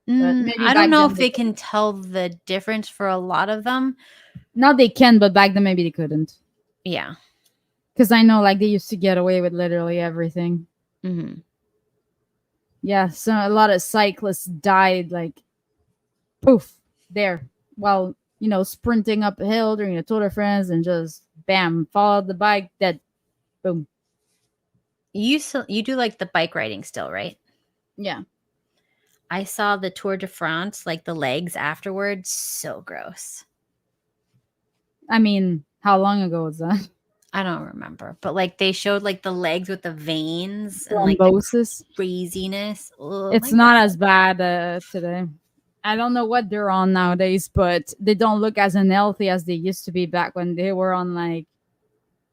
maybe I back don't know then if they they can tell the difference for a lot of them. Now they can, but back then maybe they couldn't. Yeah. Because I know like they used to get away with literally everything. Hmm. Yeah, so a lot of cyclists died like poof there while sprinting up a hill during a Tour de France and just bam, fall off the bike, dead. Boom. You do like the bike riding still, right? Yeah. I saw the Tour de France, like the legs afterwards. So gross. I mean, how long ago was that? I don't remember, but like they showed like the legs with the veins and like the Thrombosis. craziness. Oh, It's my not God. as bad today. I don't know what they're on nowadays, but they don't look as unhealthy as they used to be back when they were on like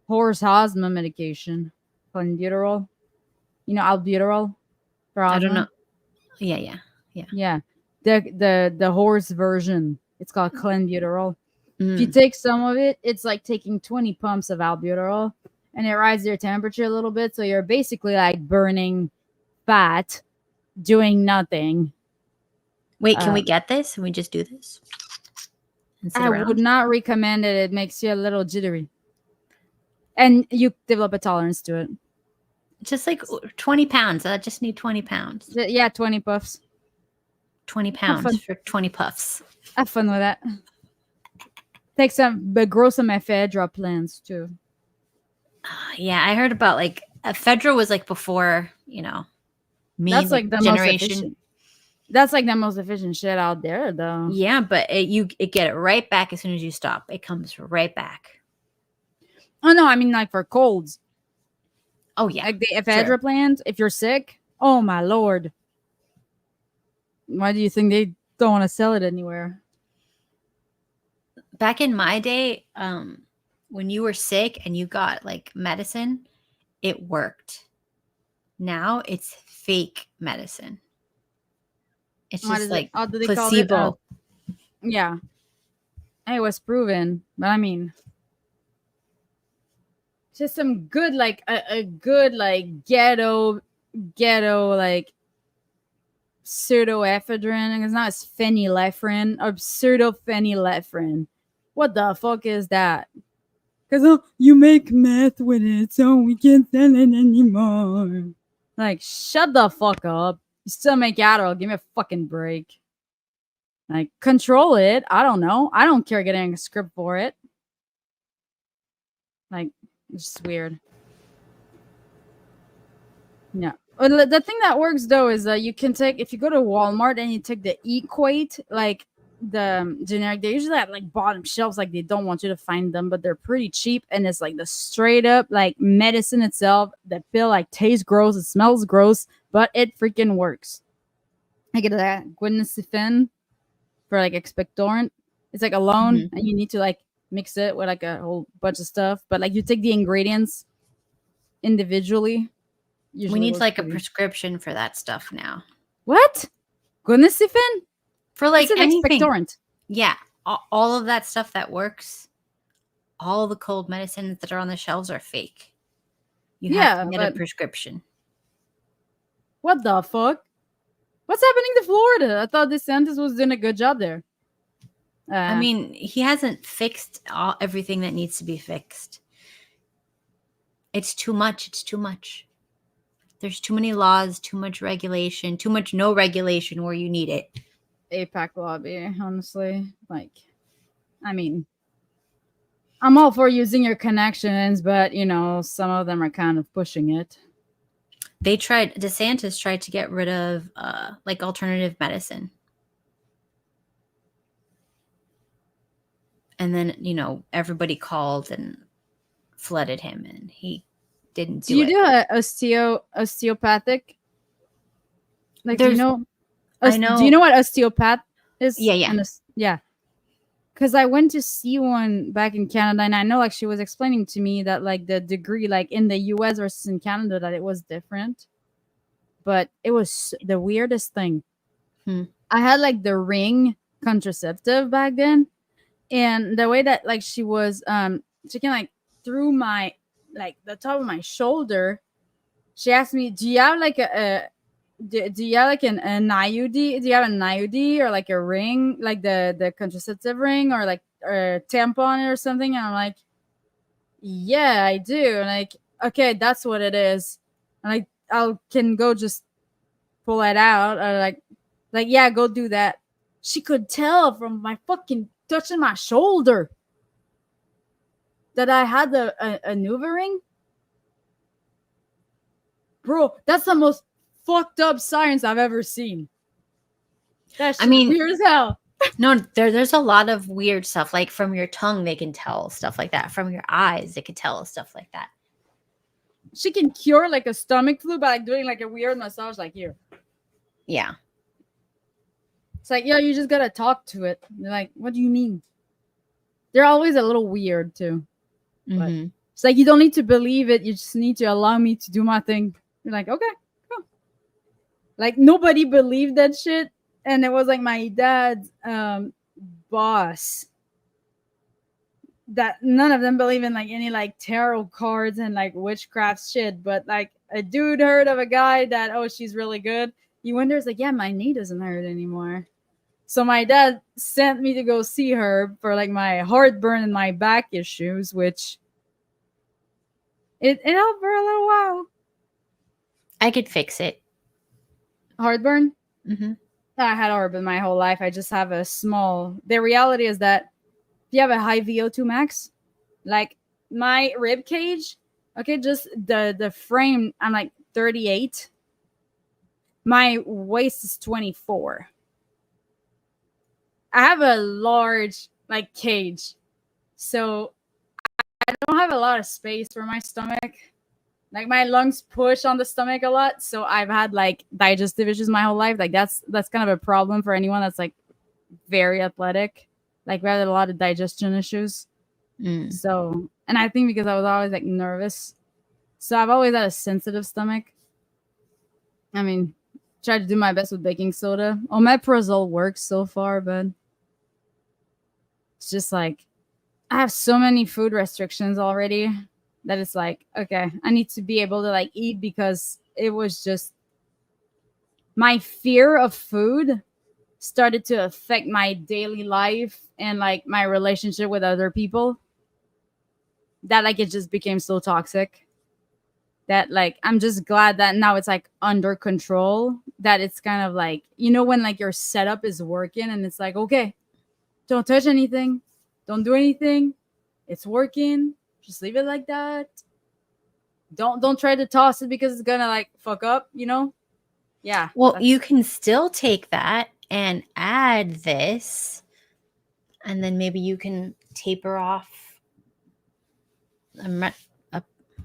horse asthma medication, clenbuterol. Albuterol for asthma. I don't know. Yeah. Yeah, the horse version. It's called clenbuterol. If you Mm. take some of it, it's like taking 20 pumps of albuterol, and it rises your temperature a little bit. So you're basically like burning fat, doing nothing. Wait, can we get this? Can we just do this? And sit I around? would not recommend it. It makes you a little jittery, and you develop a tolerance to it. Just like 20 pounds. I just need 20 pounds. Yeah, 20 puffs. 20 fun. pounds for 20 puffs. Have fun with that. Take some, but grow some ephedra plants too. Yeah, I heard about like ephedra was like before, me. That's like the generation. most efficient. That's like the most efficient shit out there, though. Yeah, but it get it right back as soon as you stop. It comes right back. Oh no, I mean like for colds. Oh yeah, Like the ephedra plant. If you're sick, oh my lord. Why do you think they don't want to sell it anywhere? back in my day, when you were sick and you got like medicine, it worked. Now it's fake medicine. It's What just is like it? Do they call it? placebo. Yeah. It was proven, but I mean, just some good like a good like ghetto like pseudoephedrine. It's not phenylephrine or pseudophenylephrine. What the fuck is that? Because you make meth with it, so we can't sell it anymore. Like, shut the fuck up. You still make Adderall. Give me a fucking break. Like, control it. I don't know. I don't care getting a script for it. Like, it's just weird. Yeah. Well, the thing that works though is that you can take, if you go to Walmart and you take the Equate, like the generic, they usually have like bottom shelves, like they don't want you to find them, but they're pretty cheap, and it's like the straight up like medicine itself. The pill like tastes gross, it smells gross, but it freaking works. I get that guanosine for like expectorant. It's like alone, and you need to like mix it with like a whole bunch of stuff, but like you take the ingredients individually. We need like a prescription for that stuff now. What? Guanosine? For like it's an anything. Expectorant. Yeah, all of that stuff that works. All the cold medicines that are on the shelves are fake. You have to get a prescription. What the fuck? What's happening to Florida? I thought DeSantis was doing a good job there. I mean, he hasn't fixed everything that needs to be fixed. It's too much. It's too much. There's too many laws, too much regulation, too much no regulation where you need it. APAC lobby, honestly. Like, I mean, I'm all for using your connections, but, some of them are kind of pushing it. DeSantis tried to get rid of, like, alternative medicine. And then, everybody called and flooded him, and he didn't Do do you it. do a osteopathic? Like, do you There's- know? I know. Do you know what osteopath is? Yeah. Yeah. Because I went to see one back in Canada, and I know like she was explaining to me that like the degree like in the US versus in Canada that it was different. But it was the weirdest thing. I had like the ring contraceptive back then, and the way that like she was she can like through my like the top of my shoulder, she asked me, do you have like do you have like an IUD? Do you have an IUD or like a ring, like the contraceptive ring or like a tampon or something? And I'm like, yeah, I do. And like, okay, that's what it is. And like, I can go just pull it out or like yeah, go do that. She could tell from my fucking touching my shoulder that I had a Nuva ring. Bro, that's the most fucked up science I've ever seen. That's weird as hell. No, there's a lot of weird stuff. Like from your tongue, they can tell stuff like that. From your eyes, they can tell stuff like that. She can cure like a stomach flu by like doing like a weird massage, like here. Yeah. It's like, yeah, you just gotta talk to it. They're like, what do you mean? They're always a little weird too. Mm-hmm. It's like you don't need to believe it. You just need to allow me to do my thing. You're like, okay, cool. Like nobody believed that shit. And it was like my dad's boss that none of them believe in like any like tarot cards and like witchcraft shit. But like a dude heard of a guy that, oh, she's really good. He wonders like, yeah, my knee doesn't hurt anymore. So my dad sent me to go see her for like my heartburn and my back issues, which it helped for a little while. I could fix it. Heartburn? Mm-hmm. I had heartburn my whole life. I just have a small. The reality is that if you have a high VO2 max, like my rib cage, okay, just the frame, I'm like 38. My waist is 24. I have a large like cage, so I don't have a lot of space for my stomach. Like my lungs push on the stomach a lot, so I've had like digestive issues my whole life. Like that's kind of a problem for anyone that's like very athletic. Like we had a lot of digestion issues. So, and I think because I was always like nervous, so I've always had a sensitive stomach. I mean, tried to do my best with baking soda. Omeprazole works so far, but it's just like I have so many food restrictions already that it's like, okay, I need to be able to like eat, because it was just my fear of food started to affect my daily life and like my relationship with other people, that like it just became so toxic that like I'm just glad that now it's like under control, that it's kind of like, you know, when like your setup is working and it's like, okay, don't touch anything, don't do anything, it's working, just leave it like that. Don't try to toss it because it's gonna like fuck up, you know? Yeah. Well, you can still take that and add this, and then maybe you can taper off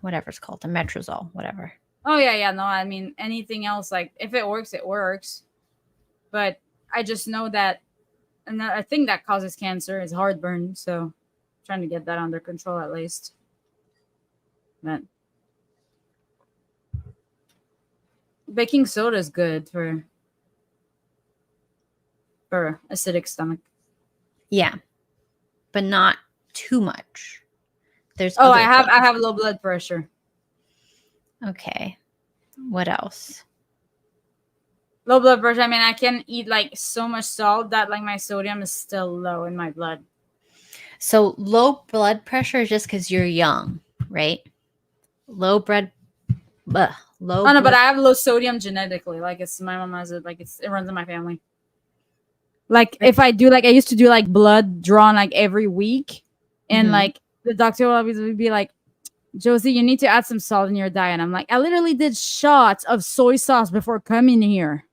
whatever it's called, the metrazole, whatever. Oh yeah. No, I mean anything else, like if it works, it works. But I just know that another thing that causes cancer is heartburn, so I'm trying to get that under control at least. But baking soda is good for acidic stomach. Yeah, but not too much. There's I other have low blood pressure. Okay. What else? Low blood pressure. I mean, I can eat like so much salt that like my sodium is still low in my blood. So low blood pressure is just because you're young, right? Low blood. Oh no, but I have low sodium genetically. Like it's my mom has it. Like it runs in my family. Like if I do, like I used to do like blood drawn like every week, and like the doctor will always be like, Josie, you need to add some salt in your diet. And I'm like, I literally did shots of soy sauce before coming here.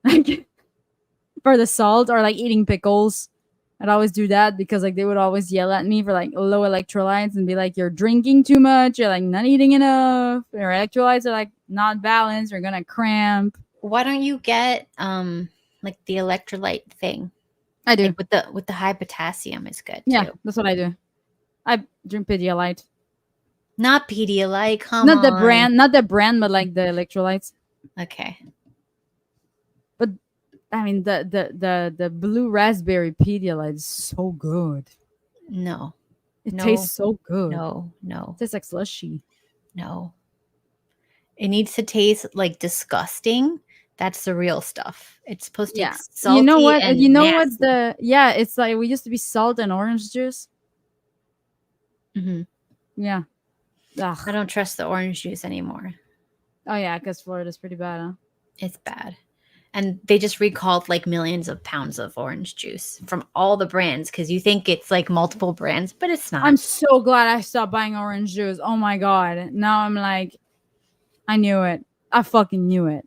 Like for the salt, or like eating pickles. I'd always do that because like they would always yell at me for like low electrolytes and be like, "You're drinking too much. You're like not eating enough. Your electrolytes are like not balanced. You're gonna cramp." Why don't you get like the electrolyte thing? I do. Like with the high potassium is good Yeah, too. that's what I do. I drink Pedialyte. Not Pedialyte, come Not the on. brand, but like the electrolytes. Okay. I mean, the blue raspberry Pedialyte is so good. No. It No. tastes so good. No. It tastes like slushy. No. It needs to taste like disgusting. That's the real stuff. It's supposed to taste salty. You know what? And You know nasty. what? It's like we used to be salt and orange juice. Mhm. Yeah. I Ugh. don't trust the orange juice anymore. Oh yeah, because Florida's pretty bad, huh? It's bad. And they just recalled like millions of pounds of orange juice from all the brands because you think it's like multiple brands, but it's not. I'm so glad I stopped buying orange juice. Oh my god. Now I'm like, I knew it. I fucking knew it.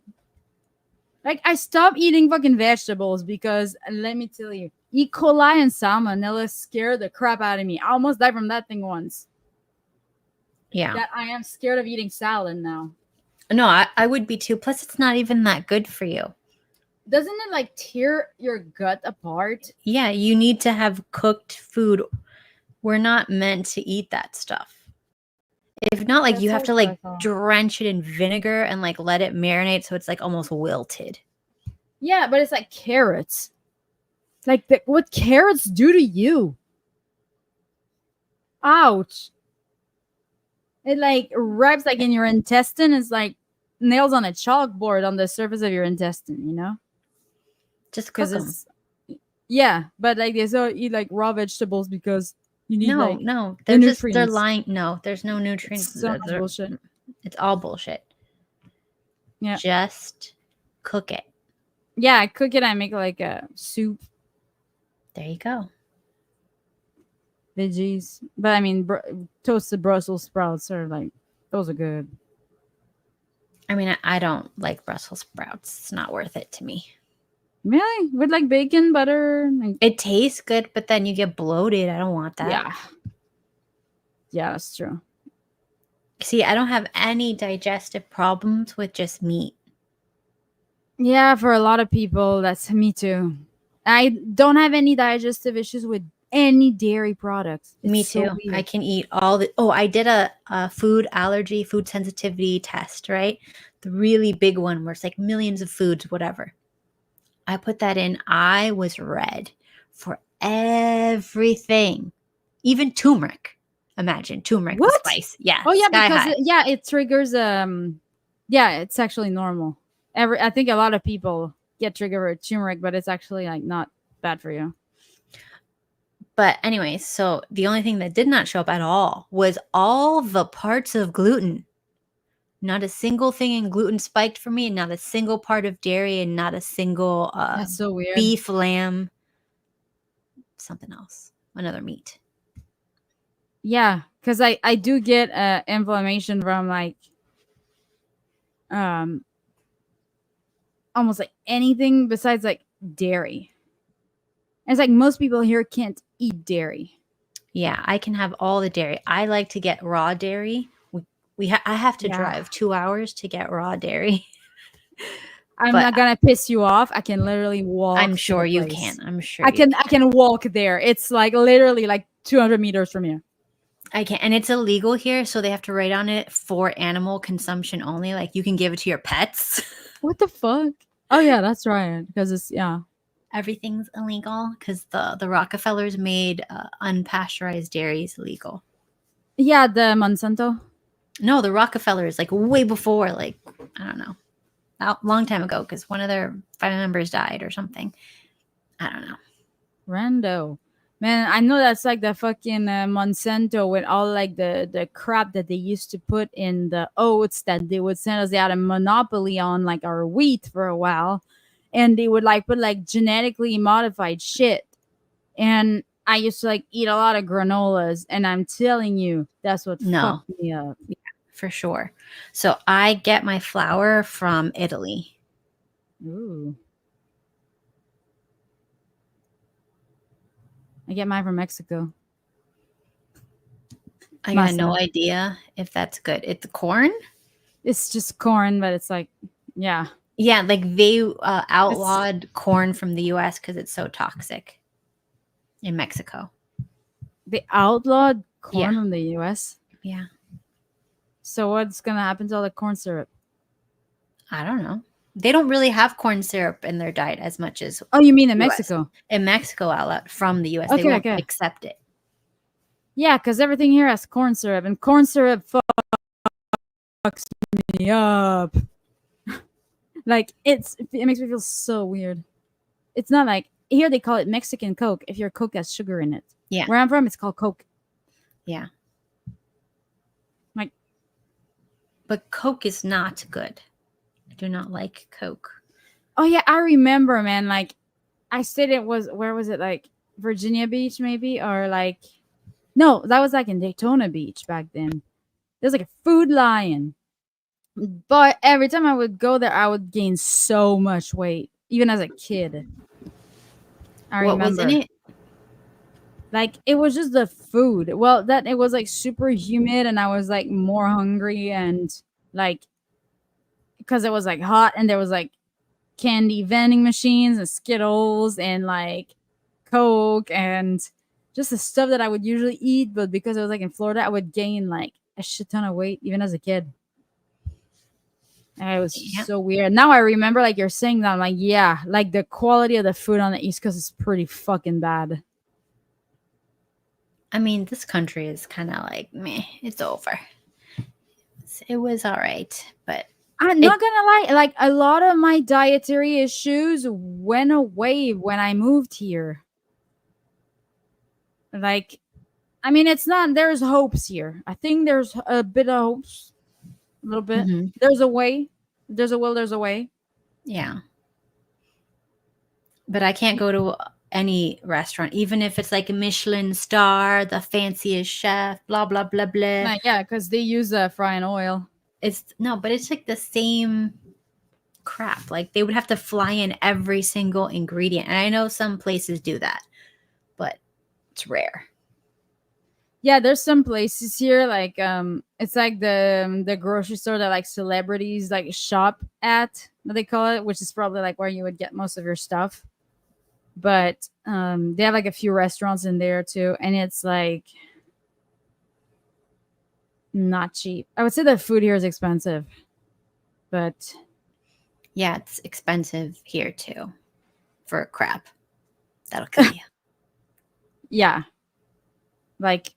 Like I stopped eating fucking vegetables because let me tell you, E. coli and salmonella scared the crap out of me. I almost died from that thing once. Yeah. That I am scared of eating salad now. No, I would be too. Plus, it's not even that good for you. Doesn't it like tear your gut apart? Yeah, you need to have cooked food. We're not meant to eat that stuff. If not, like That's you have to also what I like thought. drench it in vinegar and like let it marinate so it's like almost wilted. Yeah, but it's like carrots. Like what carrots do to you? Ouch. It like wraps like in your intestine. It's like nails on a chalkboard on the surface of your intestine, you know? Just cook them. It's yeah, but like they so eat like raw vegetables because you need like No. the They're nutrients. lying. No, there's no nutrients. It's so much bullshit. It's all bullshit. Yeah. Just cook it. Yeah, I cook it. I make like a soup, There you go. veggies. But I mean, toasted Brussels sprouts are like those are good. I mean, I don't like Brussels sprouts. It's not worth it to me. Really, with like bacon, butter. Like, It tastes good, but then you get bloated. I don't want that. Yeah, that's true. See, I don't have any digestive problems with just meat. Yeah, for a lot of people, that's me too. I don't have any digestive issues with any dairy products. It's Me so too. weird. I can eat all the. Oh, I did a food allergy, food sensitivity test, right? The really big one where it's like millions of foods, whatever. I put that in. I was red for everything, even turmeric. Imagine turmeric, the What? spice. Yeah. Oh yeah, sky because high. it triggers yeah, it's actually normal. I think a lot of people get triggered with turmeric, but it's actually like not bad for you. But anyway, so the only thing that did not show up at all was all the parts of gluten. Not a single thing in gluten spiked for me, and not a single part of dairy, and not a single That's so weird. beef, lamb, something else, another meat. Yeah, because I do get inflammation from like almost like anything besides like dairy. It's like most people here can't eat dairy. Yeah, I can have all the dairy. I like to get raw dairy. I have to drive 2 hours to get raw dairy. I'm But not gonna piss you off. I can literally walk. I'm to sure the you place. can. I'm sure I can walk there. It's like literally like 200 meters from here. I can, and it's illegal here, so they have to write on it for animal consumption only. Like you can give it to your pets. What the fuck? Oh yeah, that's right. Because it's Everything's illegal because the Rockefellers made unpasteurized dairies illegal. Yeah, the Monsanto. No, the Rockefellers, like way before, like I don't know, a long time ago, because one of their family members died or something. I don't know. Rando. Man, I know that's like the fucking Monsanto with all like the crap that they used to put in the oats that they would send us. They had a monopoly on like our wheat for a while, and they would like put like genetically modified shit. And I used to like eat a lot of granolas, and I'm telling you, that's what fucked me up. Yeah, for sure. So I get my flour from Italy. Ooh. I get mine from Mexico. I got no Masa. idea if that's good. It's corn. It's just corn, but it's like, yeah. Yeah, like they outlawed corn from the U.S. because it's so toxic in Mexico. They outlawed corn Yeah. from the U.S. Yeah, So what's gonna happen to all the corn syrup? I don't know. They don't really have corn syrup in their diet as much as Oh, you mean in US. Mexico? in Mexico outlet from the U.S. They Okay, won't okay. accept it. Yeah, because everything here has corn syrup, and corn syrup fucks me up. Like it makes me feel so weird. It's not like here they call it Mexican Coke if your Coke has sugar in it. Yeah. Where I'm from, it's called Coke. Yeah. Like, but Coke is not good. I do not like Coke. oh yeah, I remember, man. Like, I said it was where was it? Like Virginia Beach, maybe, or like no, that was like in Daytona Beach back then. There's like a Food Lion, but every time I would go there, I would gain so much weight, even as a kid. I What remember. was in it? Like it was just the food. Well, that it was like super humid, and I was like more hungry, and like because it was like hot, and there was like candy vending machines and Skittles and like Coke and just the stuff that I would usually eat, but because I was like in Florida, I would gain like a shit ton of weight even as a kid. And it was Yeah. so weird. Now I remember like you're saying that, I'm like, yeah, like the quality of the food on the East Coast is pretty fucking bad. I mean, this country is kind of like meh. It's over. It was all right, but I'm not gonna lie, like a lot of my dietary issues went away when I moved here. Like, I mean, it's not, there's hopes here. I think there's a bit of hopes, a little bit. Mhm. There's a way. There's a will, there's a way. yeah. But I can't go to any restaurant, even if it's like a Michelin star, the fanciest chef, blah blah blah blah. Like, yeah, because they use frying oil. It's no, but it's like the same crap. Like they would have to fly in every single ingredient, and I know some places do that, but it's rare. Yeah, there's some places here like it's like the grocery store that like celebrities like shop at, what they call it, which is probably like where you would get most of your stuff. But they have like a few restaurants in there too, and it's like not cheap. I would say the food here is expensive, but Yeah, it's expensive here too for crap. That'll kill you. yeah, like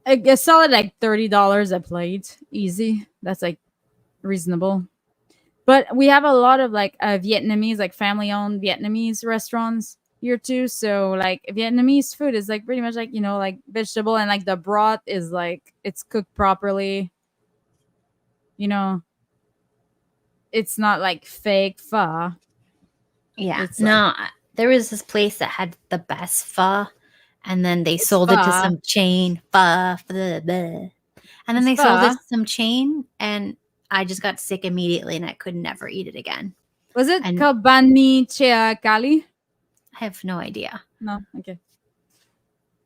a solid like $30 a plate, easy. That's like reasonable. But we have a lot of like Vietnamese, like family-owned Vietnamese restaurants here too. So like Vietnamese food is like pretty much like, you know, like vegetable, and like the broth is like it's cooked properly. You know, it's not like fake pho. Yeah. It's No, there was this place that had the best pho, and then they sold it to pho. some chain. Pho, blah, blah. And then It's they sold it pho. to some chain, and I just got sick immediately, and I could never eat it again. Was it And- called Banh Mi Chea Kali? I have no idea. No, okay.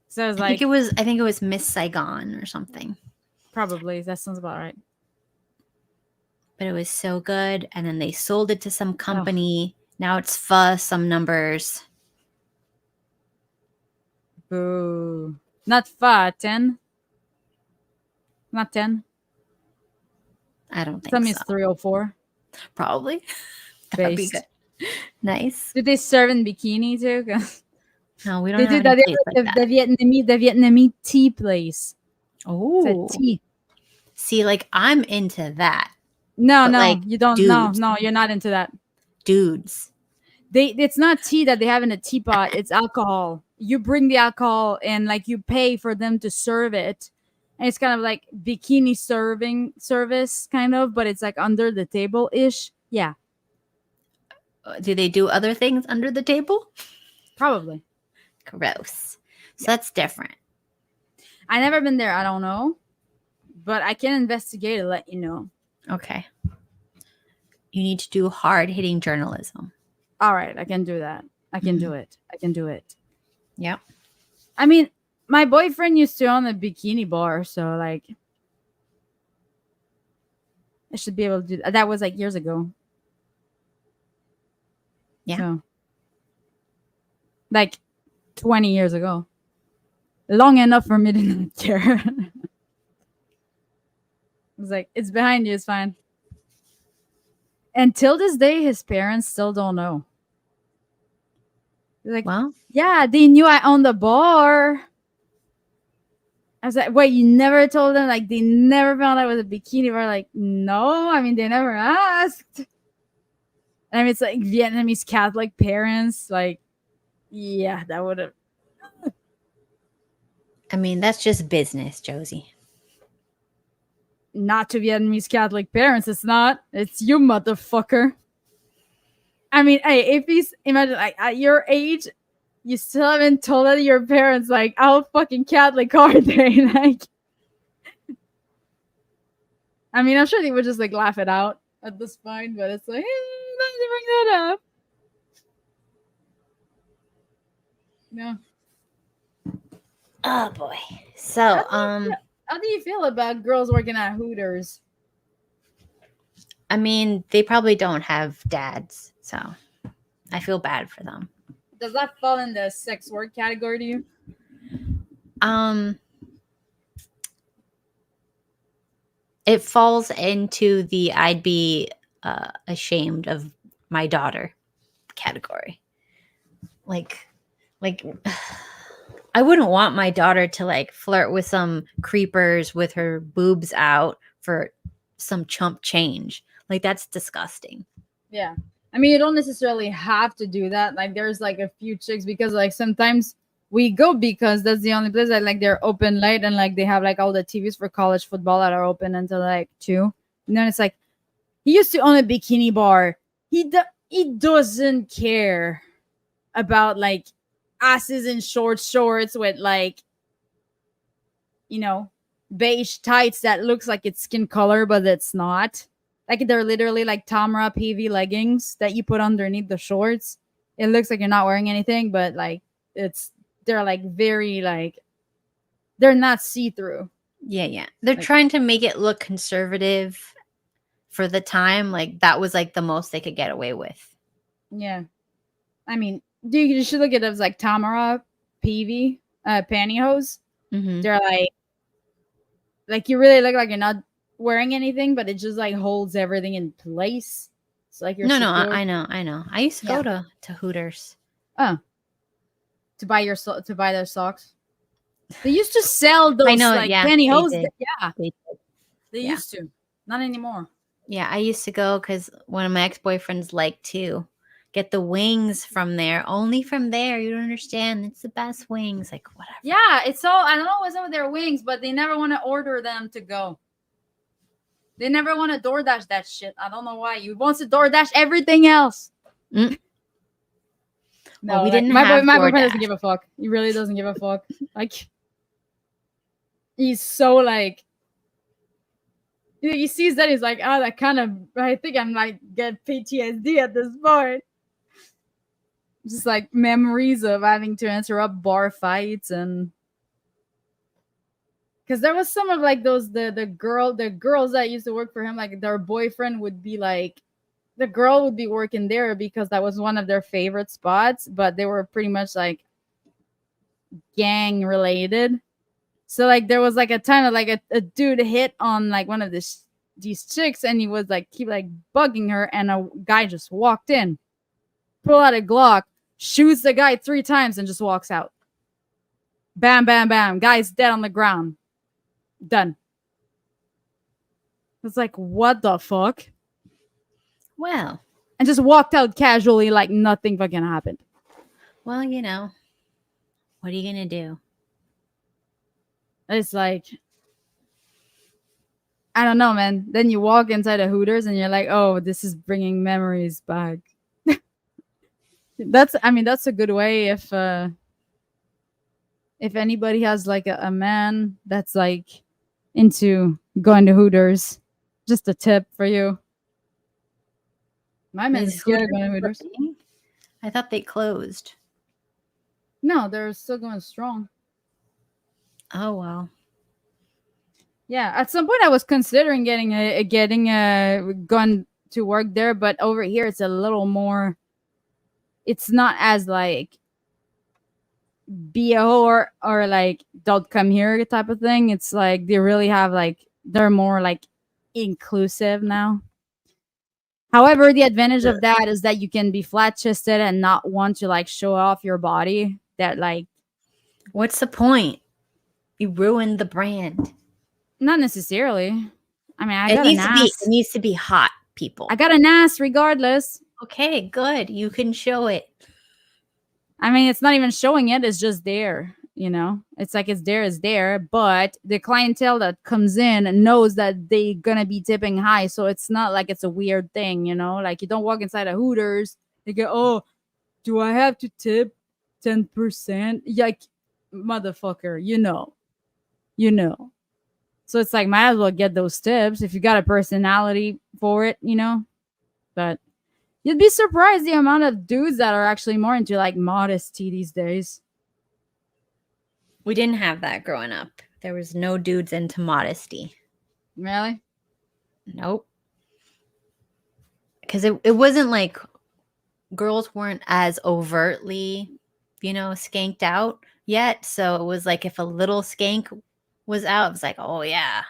So it's I like think it was Miss Saigon or something. probably that sounds about right. But it was so good, and then they sold it to some company. Now it's pho, some numbers. Boo. Not pho, 10. Not 10. I don't think Some so. is 304. Probably. That'd be Based. good. Nice. Do they serve in bikini too? 'Cause No, we don't they have do that. any They place have like the that. Vietnamese tea place. It's Oh, a tea. see, like I'm into that. No, But, no, like, you don't. dudes. No, you're not into that. Dudes. It's not tea that they have in a teapot. It's alcohol. You bring the alcohol and like you pay for them to serve it, and it's kind of like bikini serving service, kind of, but it's like under the table ish. Yeah, Do they do other things under the table? probably. Gross. So that's different. I never been there. I don't know, but I can investigate and let you know. Okay. You need to do hard hitting journalism. All right, I can do that. I can Mhm. do it. I can do it. Yep. I mean, my boyfriend used to own a bikini bar, so like, I should be able to do that. That was like years ago. Yeah. So, like 20 years ago. Long enough for me to not care. I was like, it's behind you, it's fine. Until this day, his parents still don't know. They're like, Well, yeah, they knew I owned the bar. I was like, wait, you never told them? Like, they never found out it was a bikini bar? Like, no, I mean, they never asked. And I mean, it's like Vietnamese Catholic parents. Like, yeah, that would have. I mean, that's just business, Josie. Not to Vietnamese Catholic parents, it's not. It's you, motherfucker. I mean, hey, if he's, imagine, like, at your age, you still haven't told your parents, like, how fucking Catholic are they? Like, I mean, I'm sure they would just, like, laugh it out at this point, but it's like, let's bring that up. No. Oh boy. So, How do you feel about girls working at Hooters? I mean, they probably don't have dads, so I feel bad for them. Does that fall in the sex work category to you? It falls into the I'd be ashamed of my daughter category. Like I wouldn't want my daughter to like flirt with some creepers with her boobs out for some chump change. Like that's disgusting. Yeah. I mean, you don't necessarily have to do that. Like, there's like a few chicks because like sometimes we go because that's the only place that like they're open late and like they have like all the TVs for college football that are open until like 2. And then it's like he used to own a bikini bar. He doesn't care about like asses in shorts with like, you know, beige tights that looks like it's skin color but it's not. Like they're literally like Tamra PV leggings that you put underneath the shorts. It looks like you're not wearing anything, but like they're like very like they're not see-through. Yeah. They're Like- trying to make it look conservative for the time. Like that was like the most they could get away with. Yeah. I mean, you should look at those like Tamara PV pantyhose. Mm-hmm. They're like you really look like you're not wearing anything, but it just like holds everything in place. It's like you're No, secure. I know. I used to go to Hooters. to buy their socks. They used to sell those like pantyhose. They Yeah. used to. Not anymore. Yeah, I used to go because one of my ex-boyfriends liked to get the wings from there. Only from there. You don't understand. It's the best wings. Like, whatever. Yeah, it's all, I don't know what's up with their wings, but they never want to order them to go. They never want to DoorDash that shit. I don't know why. You wants to DoorDash everything else. Mm. No, Well, we like, didn't my have boyfriend DoorDash. doesn't give a fuck. He really doesn't give a fuck. Like, he's so like, he sees that he's like, oh, that kind of, I think I'm like get PTSD at this point. Just like memories of having to interrupt bar fights and because there was some of like those the girls that used to work for him, like their boyfriend would be like the girl would be working there because that was one of their favorite spots, but they were pretty much like gang related. So like there was like a time that like a dude hit on like one of these chicks and he was like keep like bugging her and a guy just walked in, pull out a Glock, shoots the guy 3 times and just walks out. Bam, bam, bam. Guy's dead on the ground. Done. It's like, what the fuck? Well, And just walked out casually like nothing fucking happened. well, you know, what are you gonna do? It's like, I don't know, man. Then you walk inside a Hooters and you're like, oh, this is bringing memories back. That's a good way if anybody has like a man that's like into going to Hooters. Just a tip for you. My man's Is scared of Hooters going to Hooters. I thought they closed. No, they're still going strong. Oh well. Yeah, at some point I was considering getting a gun to work there, but over here it's a little more. It's not as like be a whore or like don't come here type of thing. It's like they really have like they're more like inclusive now. However, the advantage of that is that you can be flat chested and not want to like show off your body. That like What's the point? You ruined the brand. not necessarily. I mean, I It got an needs to be. ass. It needs to be hot, people. I got an ass regardless. Okay, good. You can show it. I mean, it's not even showing it, it's just there, you know? It's like it's there, but the clientele that comes in knows that they gonna be tipping high, so it's not like it's a weird thing, you know? Like you don't walk inside a Hooters, they go, oh, do I have to tip 10%? Like, motherfucker, you know. You know. So it's like might as well get those tips if you got a personality for it, you know? But you'd be surprised the amount of dudes that are actually more into like modesty these days. We didn't have that growing up. There was no dudes into modesty. Really? Nope. Because it wasn't like girls weren't as overtly, skanked out yet. So it was like if a little skank was out, it was like, oh yeah.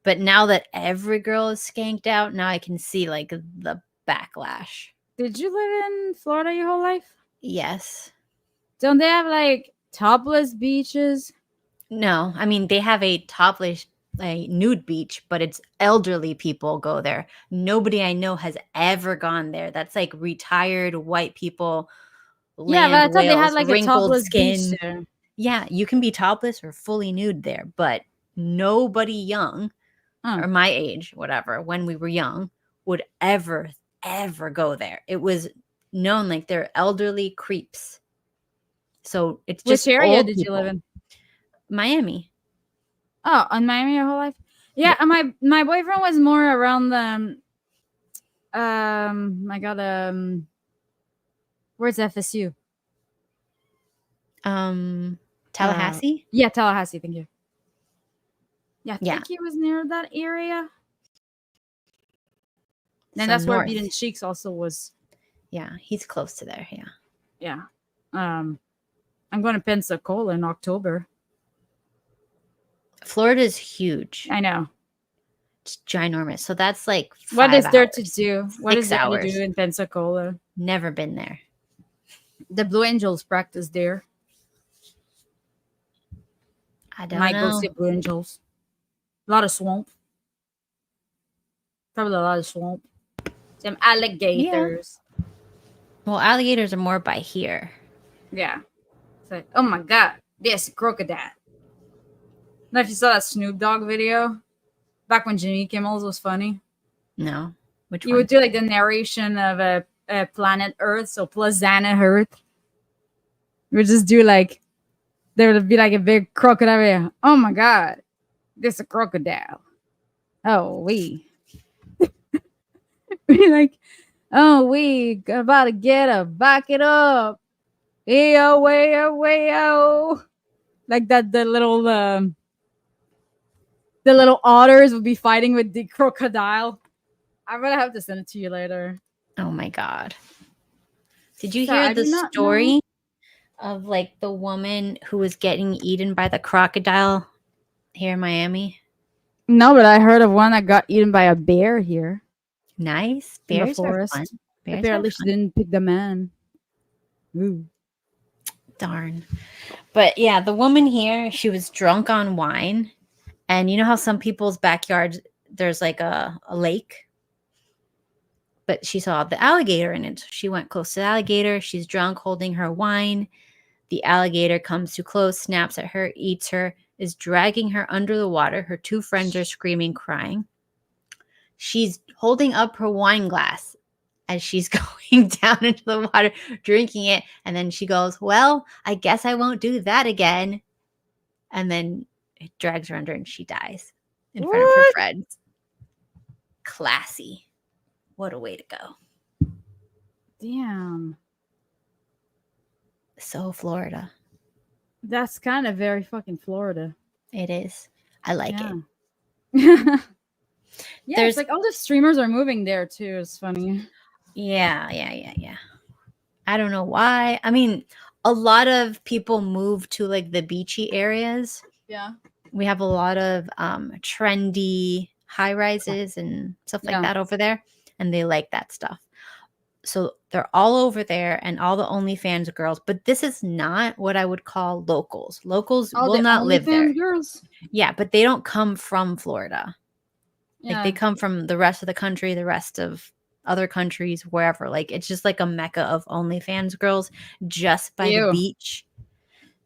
But now that every girl is skanked out, now I can see like the backlash. Did you live in Florida your whole life? Yes. Don't they have like topless beaches? No, I mean they have a topless nude beach, but it's elderly people go there. Nobody I know has ever gone there. That's like retired white people. Yeah, but I thought they had whales, like a wrinkled topless skin. beach there. Yeah, you can be topless or fully nude there, but nobody young Huh. or my age, whatever, when we were young, would ever go there. It was known like they're elderly creeps. So it's just Which area old did you people. live in? Miami. Oh, in Miami your whole life? Yeah, and my boyfriend was more around the my god, where's FSU? Tallahassee. Yeah, Tallahassee, thank you. Yeah, I Yeah. think he was near that area. And So that's where north. Beaten Cheeks also was. Yeah, he's close to there. Yeah. Yeah. I'm going to Pensacola in October. Florida's huge. I know. It's ginormous. So that's like 5 What is there to hours. do? What is 6 there to hours. do in Pensacola? Never been there. The Blue Angels practice there. I don't Might go know. see Blue Angels. A lot of swamp. Probably a lot of swamp. Some alligators. Well, alligators are more by here. Yeah. It's like, oh my god, there's a crocodile. Now, if you saw that Snoop Dogg video back when Jimmy Kimmel's was funny, No. Which you one? would do like the narration of a planet Earth, so Planet Earth. You would just do like there would be like a big crocodile. Oh my god, there's a crocodile. Oh we be like, oh we about to get a back it up. Eyo wayo wayo. Like that the little otters would be fighting with the crocodile. I'm gonna have to send it to you later. Oh my god. Did you So, hear I the do not story of like the woman who was getting eaten by the crocodile here in Miami? No, but I heard of one that got eaten by a bear here Nice. in the Bears are forest. fun. Bears are Apparently, she fun. didn't pick the man. Ooh. Darn. But yeah, the woman here, she was drunk on wine. And you know how some people's backyards, there's like a lake? But she saw the alligator in it. So she went close to the alligator. She's drunk, holding her wine. The alligator comes too close, snaps at her, eats her, is dragging her under the water. Her 2 friends are screaming, crying. She's holding up her wine glass as she's going down into the water, drinking it. And then she goes, well, I guess I won't do that again. And then it drags her under and she dies in front of her What? friends. Classy. What a way to go. Damn. So Florida. That's kind of very fucking Florida. It is. I like it. Yeah, There's- it's like all the streamers are moving there too. It's funny. Yeah. I don't know why. I mean, a lot of people move to like the beachy areas. Yeah. We have a lot of trendy high rises and stuff like Yeah. that over there, and they like that stuff. So they're all over there, and all the OnlyFans girls. But this is not what I would call locals. Locals Oh, will the not live there. OnlyFans girls. Yeah, but they don't come from Florida. Yeah. Like they come from the rest of the country, the rest of other countries, wherever. Like it's just like a mecca of OnlyFans girls just by the Ew. beach.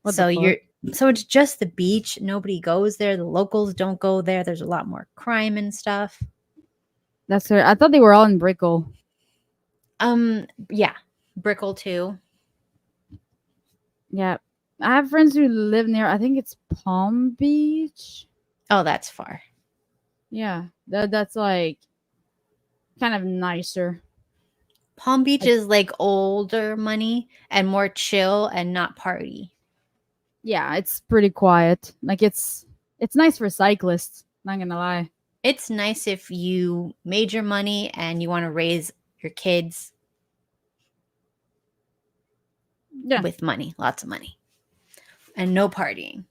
What So the fuck? so it's just the beach. Nobody goes there. The locals don't go there. There's a lot more crime and stuff. That's her. I thought they were all in Brickell. Yeah, Brickell too. Yeah. I have friends who live near, I think it's Palm Beach. Oh, that's far. Yeah. That's like kind of nicer. Palm Beach is like older money and more chill and not party. Yeah, it's pretty quiet. Like it's nice for cyclists, not gonna lie. It's nice if you made your money and you want to raise your kids Yeah. with money, lots of money, and no partying.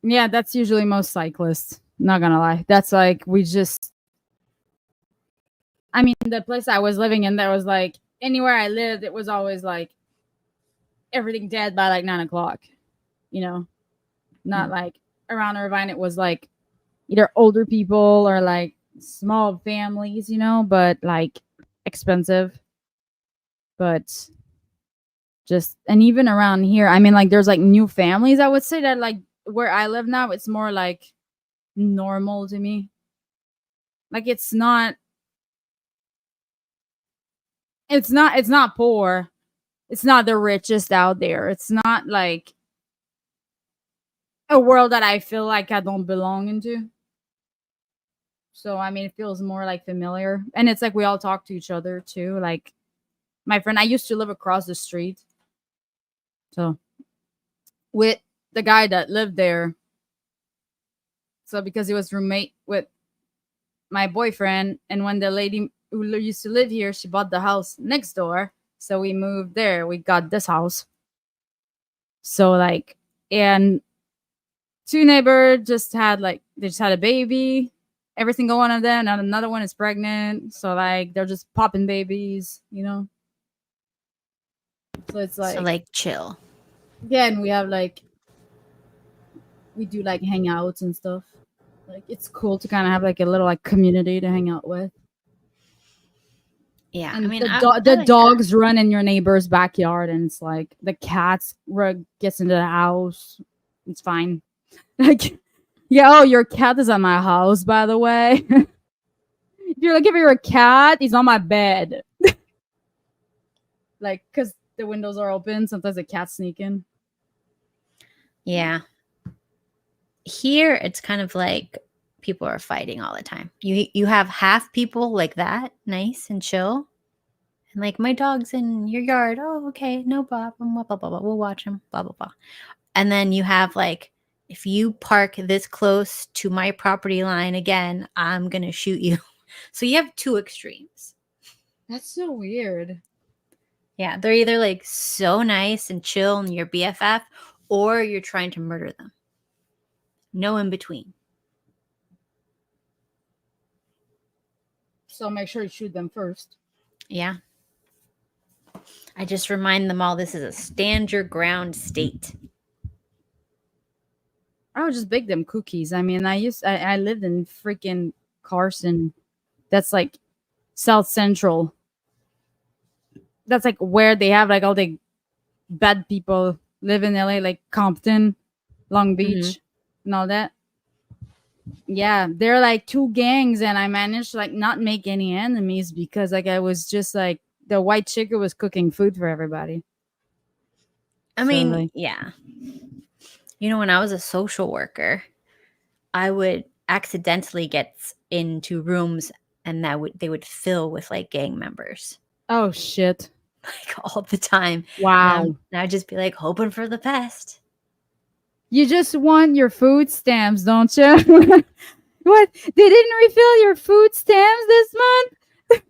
Yeah, that's usually most cyclists. Not gonna lie. That's like I mean, the place I was living in, there was like anywhere I lived, it was always like everything dead by like 9:00. You know, not like around Irvine. It was like either older people or like small families, you know, but like expensive. But just, and even around here, I mean, like there's like new families. I would say that like where I live now, it's more like normal to me. Like it's not poor. It's not the richest out there. It's not like a world that I feel like I don't belong into. So I mean, it feels more like familiar, and it's like we all talk to each other too. Like my friend, I used to live across the street, so with the guy that lived there. So because he was roommate with my boyfriend, and when the lady who used to live here, she bought the house next door, so we moved there. We got this house. So like, and two neighbors just had a baby, everything going on there, and another one is pregnant. So like they're just popping babies, you know. So it's like chill. Yeah, and we have like we do like hangouts and stuff. Like it's cool to kind of have like a little like community to hang out with. Yeah, And I mean, the dogs run in your neighbor's backyard, and it's like the cats gets into the house. It's fine. Like, yeah, oh, your cat is at my house, by the way. If you're looking for your cat, he's on my bed. Like, because the windows are open, sometimes the cats sneak in. Yeah. Here, it's kind of like people are fighting all the time. You have half people like that, nice and chill. And like, my dog's in your yard. Oh, okay, no problem. Blah, blah, blah, blah. We'll watch him. Blah, blah, blah. And then you have like, if you park this close to my property line again, I'm going to shoot you. So you have two extremes. That's so weird. Yeah, they're either like so nice and chill and your BFF, or you're trying to murder them. No in between. So make sure you shoot them first. Yeah. I just remind them all this is a stand your ground state. I would just bake them cookies. I mean, I lived in freaking Carson. That's like South Central. That's like where they have like all the bad people live in LA, like Compton, Long Beach, and all that. Yeah, there are like two gangs, and I managed to like not make any enemies because like I was just like the white chick who was cooking food for everybody. I mean, yeah. You know, when I was a social worker, I would accidentally get into rooms and they would fill with like gang members. Oh shit. like all the time. Wow. And I'd just be like hoping for the best. You just want your food stamps, don't you? What? They didn't refill your food stamps this month?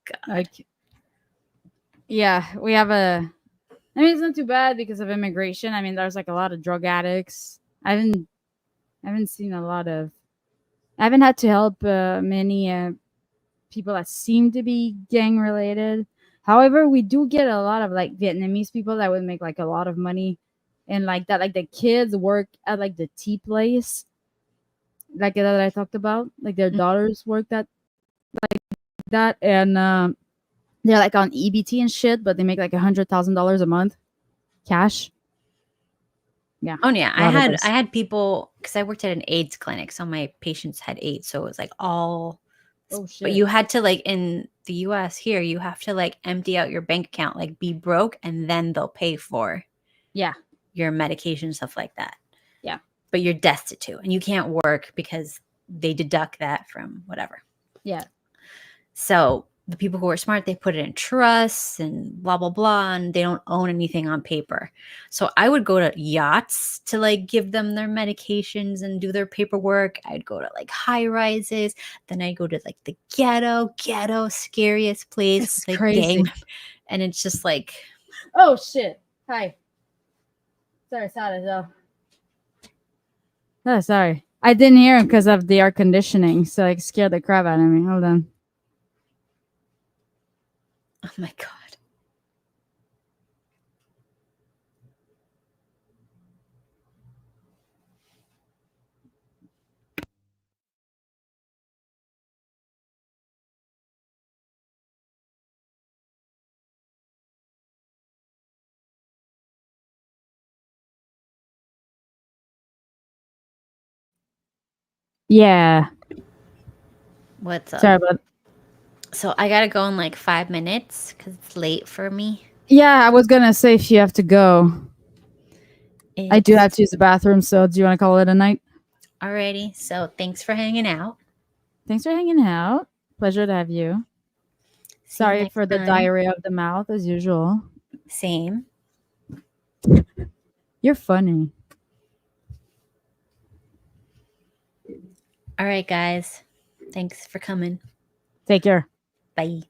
God. Like, yeah, we have a. I mean, it's not too bad because of immigration. I mean, there's like a lot of drug addicts. I haven't seen a lot of. I haven't had to help many people that seem to be gang related. However, we do get a lot of like Vietnamese people that would make like a lot of money, and like that, like the kids work at like the tea place, like that I talked about. Like their daughters work at that, and they're like on EBT and shit, but they make like $100,000 a month, cash. Yeah. Oh yeah, a lot of those. I had people because I worked at an AIDS clinic, so my patients had AIDS, so it was like all. Oh shit. But you had to like in the U.S. here, you have to like empty out your bank account, like be broke, and then they'll pay for Yeah. your medication, stuff like that. Yeah. But you're destitute and you can't work because they deduct that from whatever. Yeah. So the people who are smart, they put it in trusts and blah, blah, blah, and they don't own anything on paper. So I would go to yachts to like give them their medications and do their paperwork. I'd go to like high rises. Then I'd go to like the ghetto, scariest place. It's with, like, crazy. And it's just like, Oh shit. Hi. Sorry, though. Oh, sorry. I didn't hear him because of the air conditioning, so it scared the crap out of me. Hold on. oh my God. Yeah. What's up? Sorry about. So I got to go in like 5 minutes because it's late for me. Yeah, I was gonna say if you have to go. I do have to use the bathroom, so do you want to call it a night? Alrighty. So thanks for hanging out. Thanks for hanging out. Pleasure to have you. See you Sorry next for the time. diarrhea of the mouth, as usual. Same. You're funny. All right, guys. Thanks for coming. Take care. Bye.